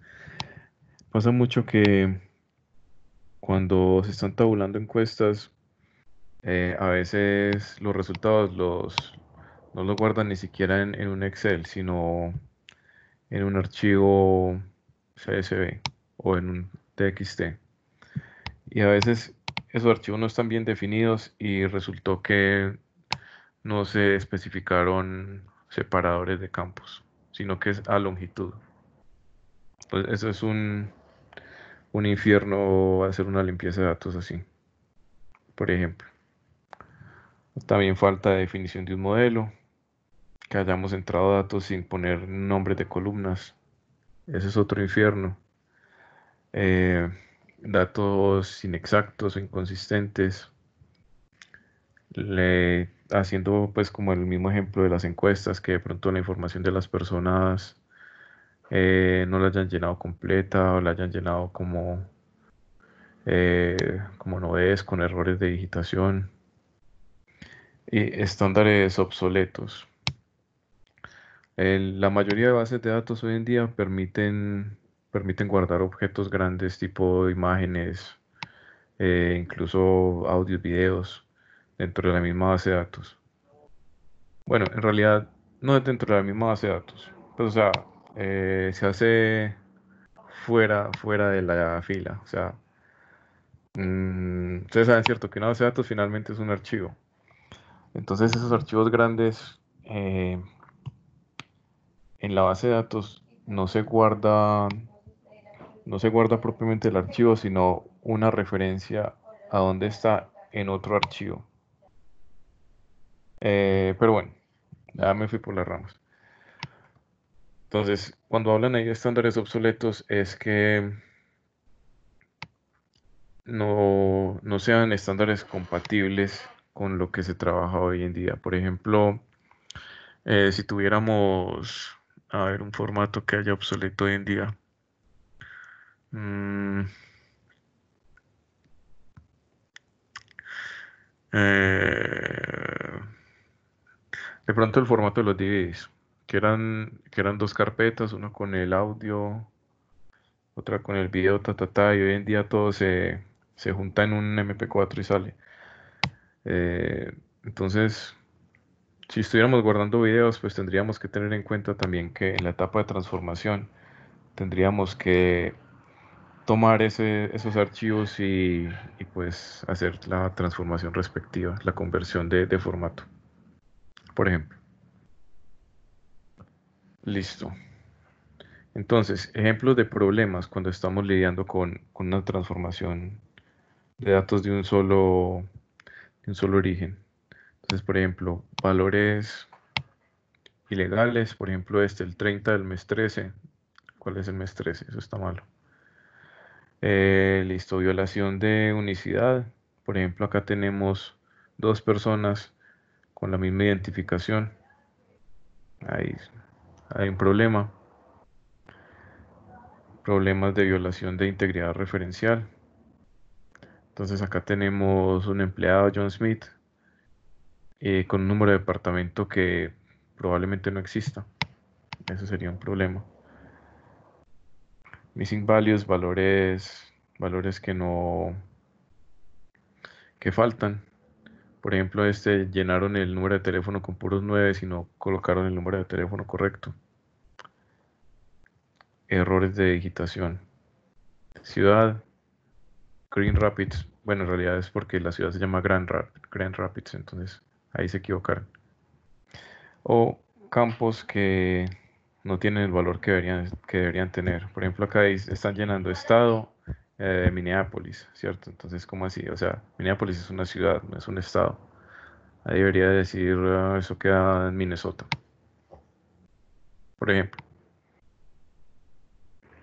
Pasa mucho que cuando se están tabulando encuestas, a veces los resultados no los guardan ni siquiera en un Excel, sino en un archivo CSV o en un TXT. Y a veces esos archivos no están bien definidos y resultó que no se especificaron separadores de campos, sino que es a longitud. Pues eso es un infierno hacer una limpieza de datos así, por ejemplo. También falta de definición de un modelo, que hayamos entrado datos sin poner nombres de columnas. Ese es otro infierno. Eh, Datos inexactos o inconsistentes. Haciendo pues como el mismo ejemplo de las encuestas, que de pronto la información de las personas no la hayan llenado completa o la hayan llenado como no es, con errores de digitación y estándares obsoletos. La mayoría de bases de datos hoy en día permiten guardar objetos grandes tipo imágenes, incluso audios, videos, dentro de la misma base de datos. Bueno, en realidad no es dentro de la misma base de datos. Pues, o sea, se hace fuera de la fila. O sea, ustedes saben, cierto, que una base de datos finalmente es un archivo. Entonces esos archivos grandes en la base de datos no se guarda propiamente el archivo, sino una referencia a dónde está en otro archivo. Pero bueno, ya me fui por las ramas. Entonces, cuando hablan ahí de estándares obsoletos, es que no sean estándares compatibles con lo que se trabaja hoy en día. Por ejemplo, si tuviéramos, a ver, un formato que haya obsoleto hoy en día. mm, eh, de pronto el formato de los DVDs, que eran dos carpetas, una con el audio, otra con el video, y hoy en día todo se junta en un MP4 y sale. Entonces, si estuviéramos guardando videos, pues tendríamos que tener en cuenta también que en la etapa de transformación tendríamos que tomar esos archivos y pues hacer la transformación respectiva, la conversión de formato, por ejemplo. Listo. Entonces, ejemplos de problemas cuando estamos lidiando con una transformación de datos de un solo origen. Entonces, por ejemplo, valores ilegales, por ejemplo, el 30 del mes 13. ¿Cuál es el mes 13? Eso está malo. Listo, violación de unicidad. Por ejemplo, acá tenemos dos personas con la misma identificación. Ahí hay un problema. Problemas de violación de integridad referencial. Entonces acá tenemos un empleado, John Smith, con un número de departamento que probablemente no exista. Eso sería un problema. Missing values, valores que faltan. Por ejemplo, llenaron el número de teléfono con puros 9 y no colocaron el número de teléfono correcto. Errores de digitación. Ciudad, Green Rapids. Bueno, en realidad es porque la ciudad se llama Grand Rapids, entonces ahí se equivocaron. O campos que no tienen el valor que deberían tener. Por ejemplo, acá están llenando estado de Minneapolis, ¿cierto? Entonces, ¿cómo así? O sea, Minneapolis es una ciudad, no es un estado. Ahí debería decir, eso queda en Minnesota, por ejemplo.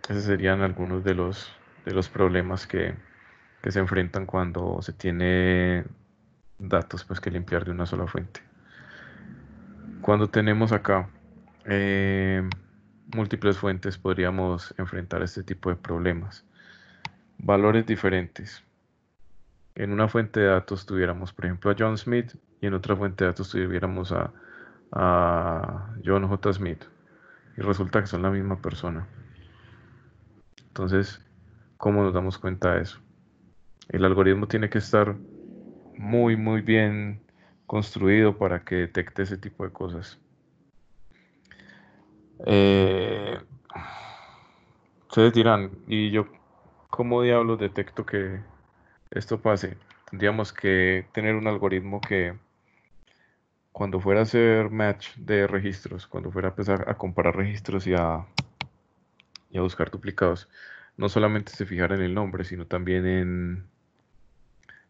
Esos serían algunos de los problemas que se enfrentan cuando se tiene datos pues, que limpiar de una sola fuente. Cuando tenemos acá múltiples fuentes, podríamos enfrentar este tipo de problemas. Valores diferentes. En una fuente de datos tuviéramos, por ejemplo, a John Smith y en otra fuente de datos tuviéramos a John J. Smith. Y resulta que son la misma persona. Entonces, ¿cómo nos damos cuenta de eso? El algoritmo tiene que estar muy, muy bien construido para que detecte ese tipo de cosas. Eh, Ustedes dirán, ¿y yo cómo diablos detecto que esto pase? Tendríamos que tener un algoritmo que cuando fuera a hacer match de registros, cuando fuera a empezar a comparar registros y a buscar duplicados, no solamente se fijara en el nombre, sino también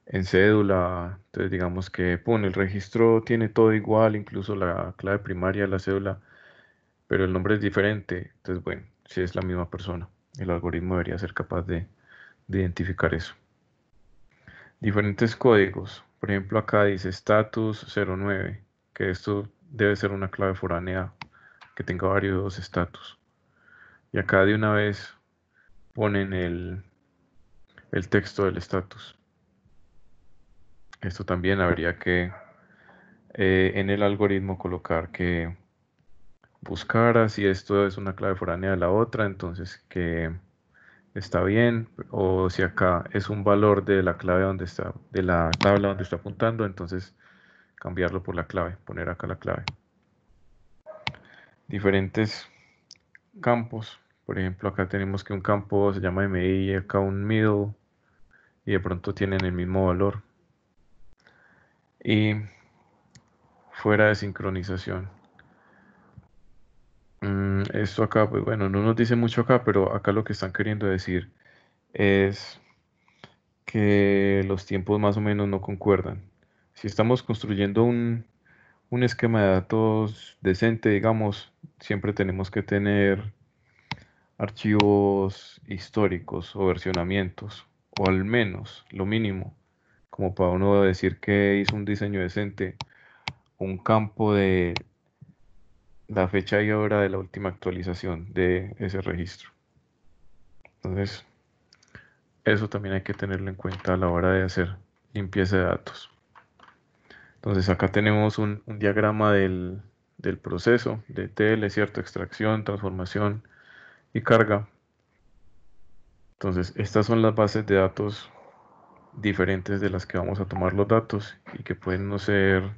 en cédula. Entonces digamos que pone el registro tiene todo igual, incluso la clave primaria de la cédula, pero el nombre es diferente. Entonces, bueno, si es la misma persona, el algoritmo debería ser capaz de identificar eso. Diferentes códigos. Por ejemplo, acá dice status 09, que esto debe ser una clave foránea que tenga varios status. Y acá de una vez ponen el texto del status. Esto también habría que en el algoritmo colocar que buscara si esto es una clave foránea de la otra, entonces que está bien, o si acá es un valor de la clave de la tabla donde está apuntando, entonces cambiarlo por la clave, poner acá la clave. Diferentes campos, por ejemplo, acá tenemos que un campo se llama MI y acá un middle, y de pronto tienen el mismo valor. Y fuera de sincronización. Esto acá, pues bueno, no nos dice mucho acá, pero acá lo que están queriendo decir es que los tiempos más o menos no concuerdan. Si estamos construyendo un esquema de datos decente, digamos, siempre tenemos que tener archivos históricos o versionamientos, o al menos lo mínimo, como para uno decir que hizo un diseño decente, un campo de la fecha y hora de la última actualización de ese registro. Entonces, eso también hay que tenerlo en cuenta a la hora de hacer limpieza de datos. Entonces, acá tenemos un diagrama del proceso de TL, ¿cierto? Extracción, transformación y carga. Entonces, estas son las bases de datos diferentes de las que vamos a tomar los datos y que pueden no ser,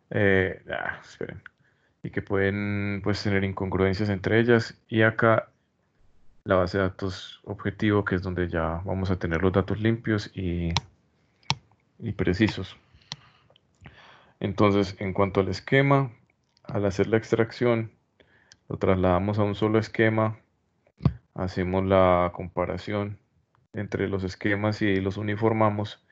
esperen, y que pueden pues tener incongruencias entre ellas. Y acá la base de datos objetivo, que es donde ya vamos a tener los datos limpios y precisos. Entonces, en cuanto al esquema, al hacer la extracción, lo trasladamos a un solo esquema, hacemos la comparación entre los esquemas y los uniformamos.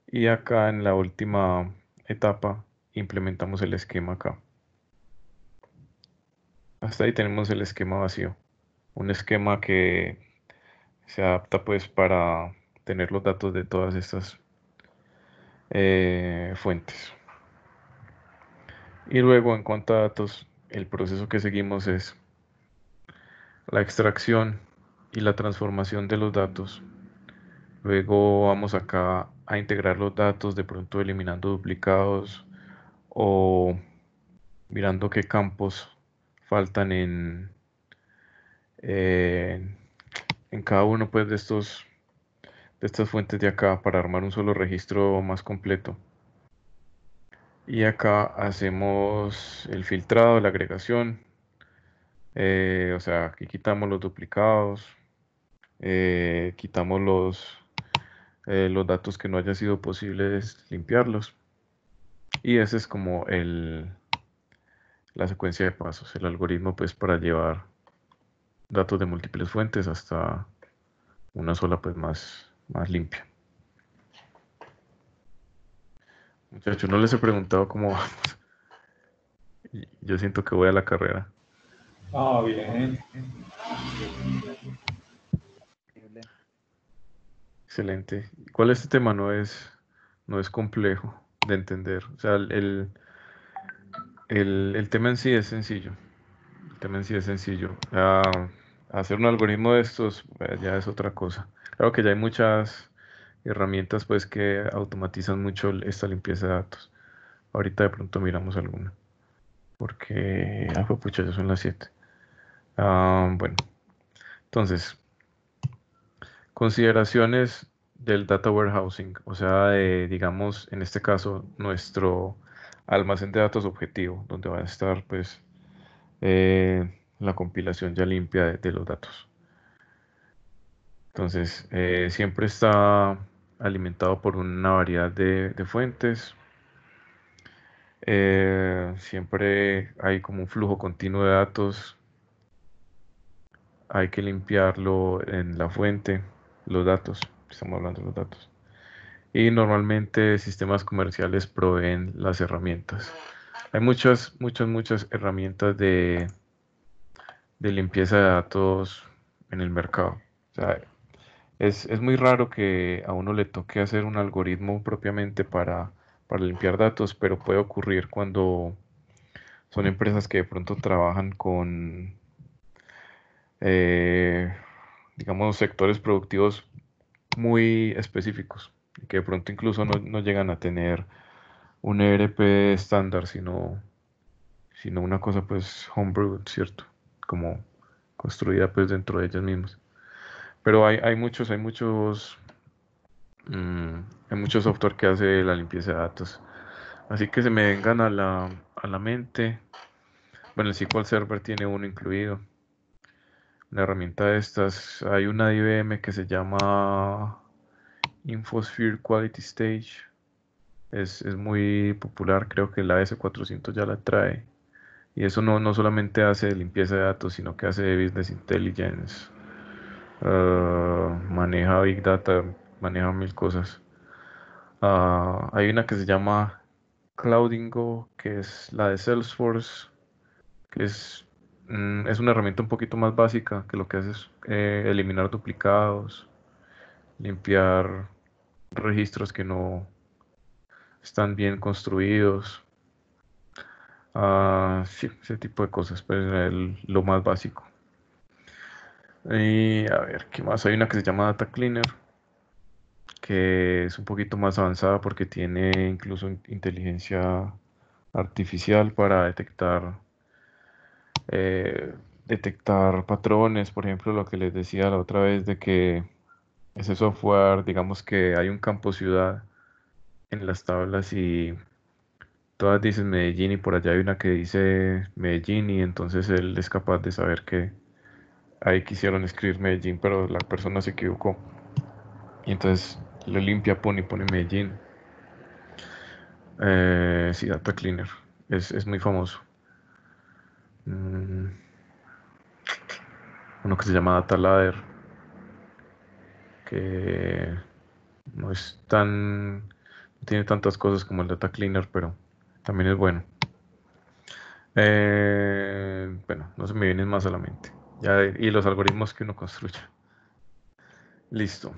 Y acá en la última etapa implementamos el esquema acá. Hasta ahí tenemos el esquema vacío. Un esquema que se adapta pues para tener los datos de todas estas fuentes. Y luego en cuanto a datos, el proceso que seguimos es la extracción y la transformación de los datos. Luego vamos acá a integrar los datos, de pronto eliminando duplicados o mirando qué campos faltan eh, en cada uno pues de estas fuentes de acá para armar un solo registro más completo. Y acá hacemos el filtrado, la agregación, o sea, aquí quitamos los duplicados, quitamos los datos que no haya sido posible limpiarlos. Y ese es como la secuencia de pasos, el algoritmo pues para llevar datos de múltiples fuentes hasta una sola pues más limpia. Muchachos, no les he preguntado cómo vamos. Yo siento que voy a la carrera. Ah, bien. Increíble. Excelente. ¿Cuál este tema? No es complejo de entender. O sea, el tema en sí es sencillo. El tema en sí es sencillo. Hacer un algoritmo de estos ya es otra cosa. Claro que ya hay muchas herramientas pues que automatizan mucho esta limpieza de datos. Ahorita de pronto miramos alguna. Porque, pues pucha, ya son las 7. Bueno, entonces, consideraciones del data warehousing, o sea, digamos, en este caso, nuestro almacén de datos objetivo, donde va a estar, pues, la compilación ya limpia de los datos. Entonces, siempre está alimentado por una variedad de fuentes. Siempre hay como un flujo continuo de datos. Hay que limpiarlo en la fuente, los datos. Estamos hablando de los datos. Y normalmente sistemas comerciales proveen las herramientas. Hay muchas herramientas de limpieza de datos en el mercado. O sea, es muy raro que a uno le toque hacer un algoritmo propiamente para limpiar datos, pero puede ocurrir cuando son empresas que de pronto trabajan con, eh, digamos, sectores productivos muy específicos, que de pronto incluso no llegan a tener un ERP estándar, sino una cosa pues homebrew, ¿cierto? Como construida pues dentro de ellas mismas. Pero mm, hay mucho software que hace la limpieza de datos. Así que se me vengan a la mente. Bueno, el SQL Server tiene uno incluido. Una herramienta de estas. Hay una de IBM que se llama Infosphere Quality Stage. Es muy popular, creo que la S400 ya la trae. Y eso no solamente hace limpieza de datos, sino que hace business intelligence, maneja big data, maneja mil cosas. Hay una que se llama Cloudingo, que es la de Salesforce, que es una herramienta un poquito más básica, que lo que hace es eliminar duplicados, limpiar registros que no están bien construidos. Sí, ese tipo de cosas, pues lo más básico. Y a ver, ¿qué más? Hay una que se llama Data Cleaner, que es un poquito más avanzada porque tiene incluso inteligencia artificial para detectar patrones. Por ejemplo, lo que les decía la otra vez de que ese software, digamos que hay un campo ciudad en las tablas y todas dicen Medellín y por allá hay una que dice Medellín y entonces él es capaz de saber que ahí quisieron escribir Medellín, pero la persona se equivocó. Y entonces lo limpia, pone Medellín. Sí, Data Cleaner. Es muy famoso. Mm, uno que se llama Data Ladder, que no es tan, no tiene tantas cosas como el Data Cleaner, pero también es bueno. Bueno, no se me vienen más a la mente. Ya, y los algoritmos que uno construye. Listo.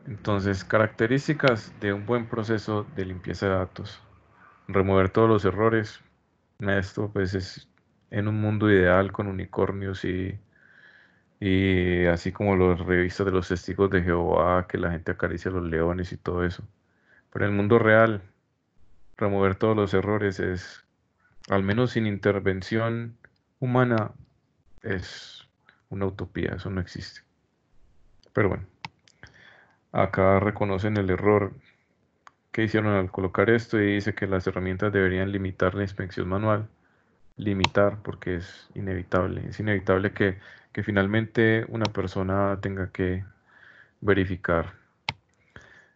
Entonces, características de un buen proceso de limpieza de datos. Remover todos los errores. Esto pues es en un mundo ideal con unicornios y así como las revistas de los testigos de Jehová, que la gente acaricia a los leones y todo eso. Pero en el mundo real, remover todos los errores es, al menos sin intervención humana, es una utopía, eso no existe. Pero bueno, acá reconocen el error que hicieron al colocar esto y dice que las herramientas deberían limitar la inspección manual. Limitar, porque es inevitable que finalmente una persona tenga que verificar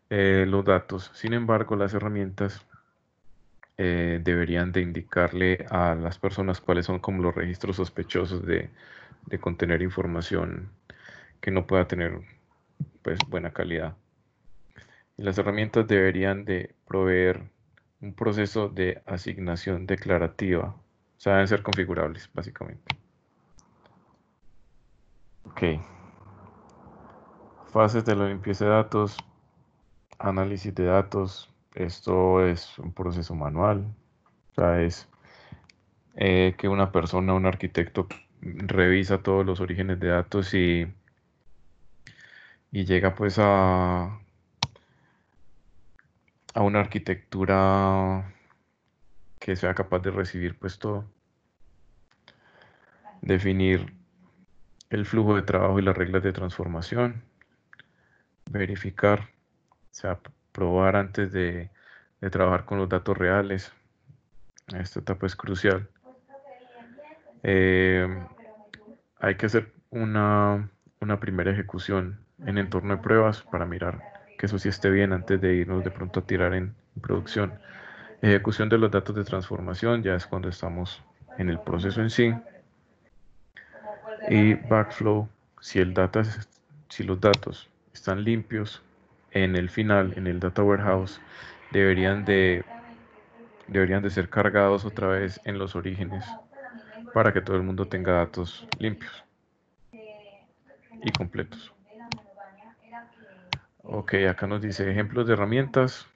los datos. Sin embargo, las herramientas deberían de indicarle a las personas cuáles son como los registros sospechosos de contener información que no pueda tener pues buena calidad. Y las herramientas deberían de proveer un proceso de asignación declarativa. O sea, deben ser configurables, básicamente. Ok. Fases de la limpieza de datos, análisis de datos. Esto es un proceso manual. O sea, es que una persona, un arquitecto, revisa todos los orígenes de datos y llega pues a una arquitectura que sea capaz de recibir pues todo. Definir el flujo de trabajo y las reglas de transformación. Verificar, o sea, probar antes de trabajar con los datos reales. Esta etapa es crucial. Eh, hay que hacer una primera ejecución en entorno de pruebas para mirar que eso sí esté bien antes de irnos de pronto a tirar en producción. Ejecución de los datos de transformación ya es cuando estamos en el proceso en sí. Y backflow, si los datos están limpios en el final, en el data warehouse, deberían de ser cargados otra vez en los orígenes para que todo el mundo tenga datos limpios y completos. Ok, acá nos dice ejemplos de herramientas.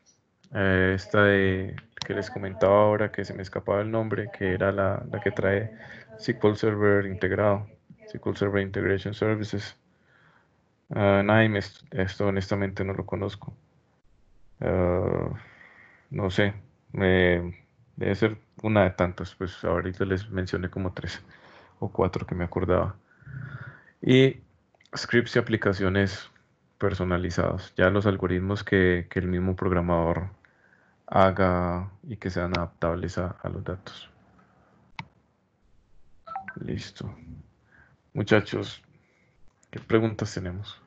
Esta que les comentaba ahora, que se me escapaba el nombre, que era la que trae SQL Server integrado, SQL Server Integration Services. Nime, esto honestamente no lo conozco. No sé, debe ser una de tantas, pues ahorita les mencioné como 3 o 4 que me acordaba. Y scripts y aplicaciones personalizados, ya los algoritmos que el mismo programador haga y que sean adaptables a los datos. Listo. Muchachos, ¿qué preguntas tenemos?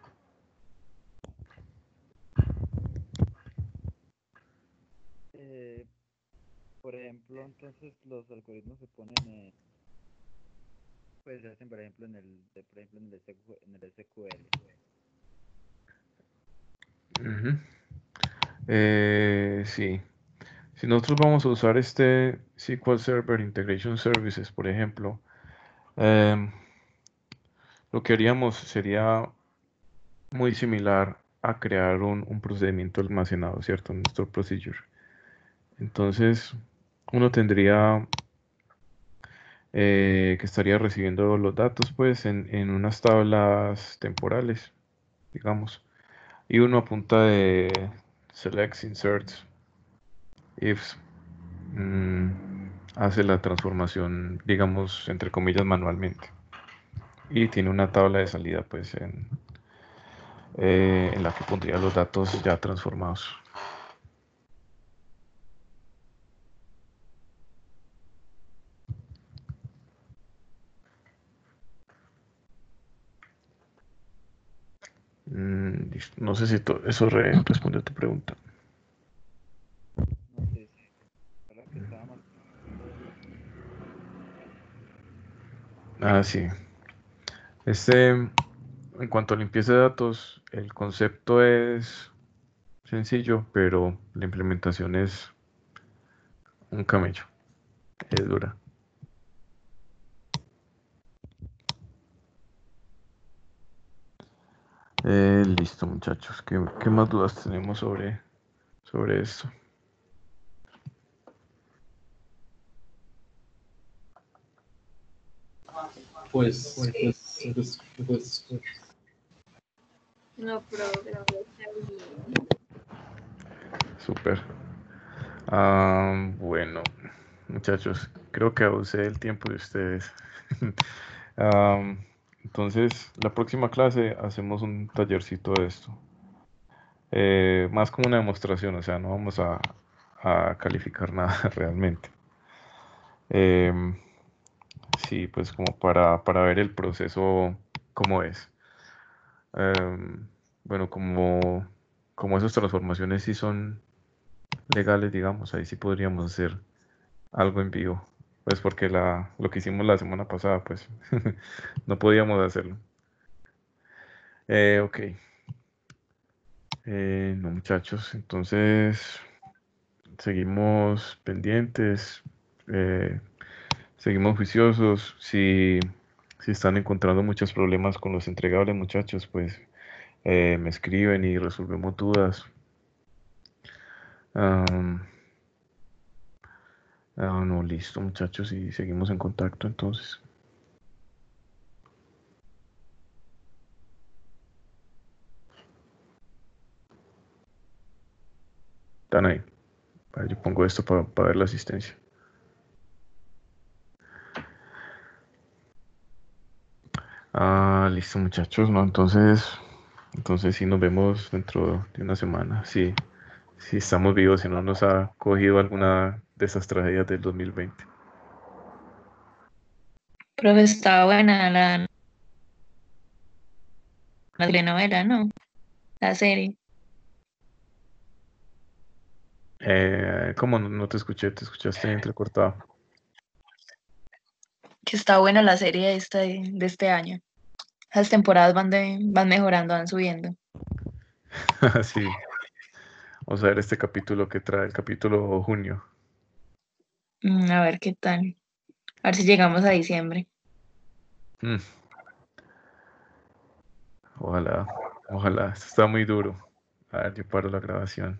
Eh, por ejemplo, entonces los algoritmos se ponen pues se hacen por ejemplo en el SQL. Ujú. Sí. Si nosotros vamos a usar este SQL Server Integration Services, por ejemplo, em, lo que haríamos sería muy similar a crear un procedimiento almacenado, ¿cierto? Un store procedure. Entonces, uno tendría que estaría recibiendo los datos, pues, en unas tablas temporales, digamos, y uno a punta de selects, inserts, ifs, mm, hace la transformación, digamos, entre comillas, manualmente. Y tiene una tabla de salida, pues, en la que pondría los datos ya transformados. Listo. No sé si eso responde a tu pregunta. No sé, sí. Ahora que estábamos hablando Ah, sí. En cuanto a limpieza de datos, el concepto es sencillo, pero la implementación es un camello. Es dura. Listo, muchachos. ¿Qué más dudas tenemos sobre esto? Pues, No, profe, está bien. Súper. Bueno, muchachos, creo que abusé del tiempo de ustedes. Am, entonces, la próxima clase hacemos un tallercito de esto. Más como una demostración, o sea, no vamos a calificar nada realmente. Em, sí, pues como para ver el proceso cómo es. Em, bueno, como esas transformaciones sí son legales, digamos, ahí sí podríamos hacer algo en vivo. Pues porque lo que hicimos la semana pasada, pues no podíamos hacerlo. Ok. No, muchachos, entonces seguimos pendientes, eh, seguimos juiciosos. Si están encontrando muchos problemas con los entregables, muchachos, pues me escriben y resolvemos dudas. Am, no, listo, muchachos, y seguimos en contacto entonces. Están ahí. Vale, yo pongo esto para ver la asistencia. Listo, muchachos, ¿no? Entonces sí nos vemos dentro de una semana. Sí, sí estamos vivos, si no nos ha cogido alguna de esas tragedias del 2020. Profe, estaba buena la telenovela, ¿no? La serie. ¿Cómo no te escuché? Te escuchaste entrecortado. Que está buena la serie esta de este año. Las temporadas van mejorando, van subiendo. Sí, vamos a ver este capítulo que trae, el capítulo junio. A ver qué tal. A ver si llegamos a diciembre. Mm, ojalá, ojalá. Esto está muy duro. A ver, yo paro la grabación.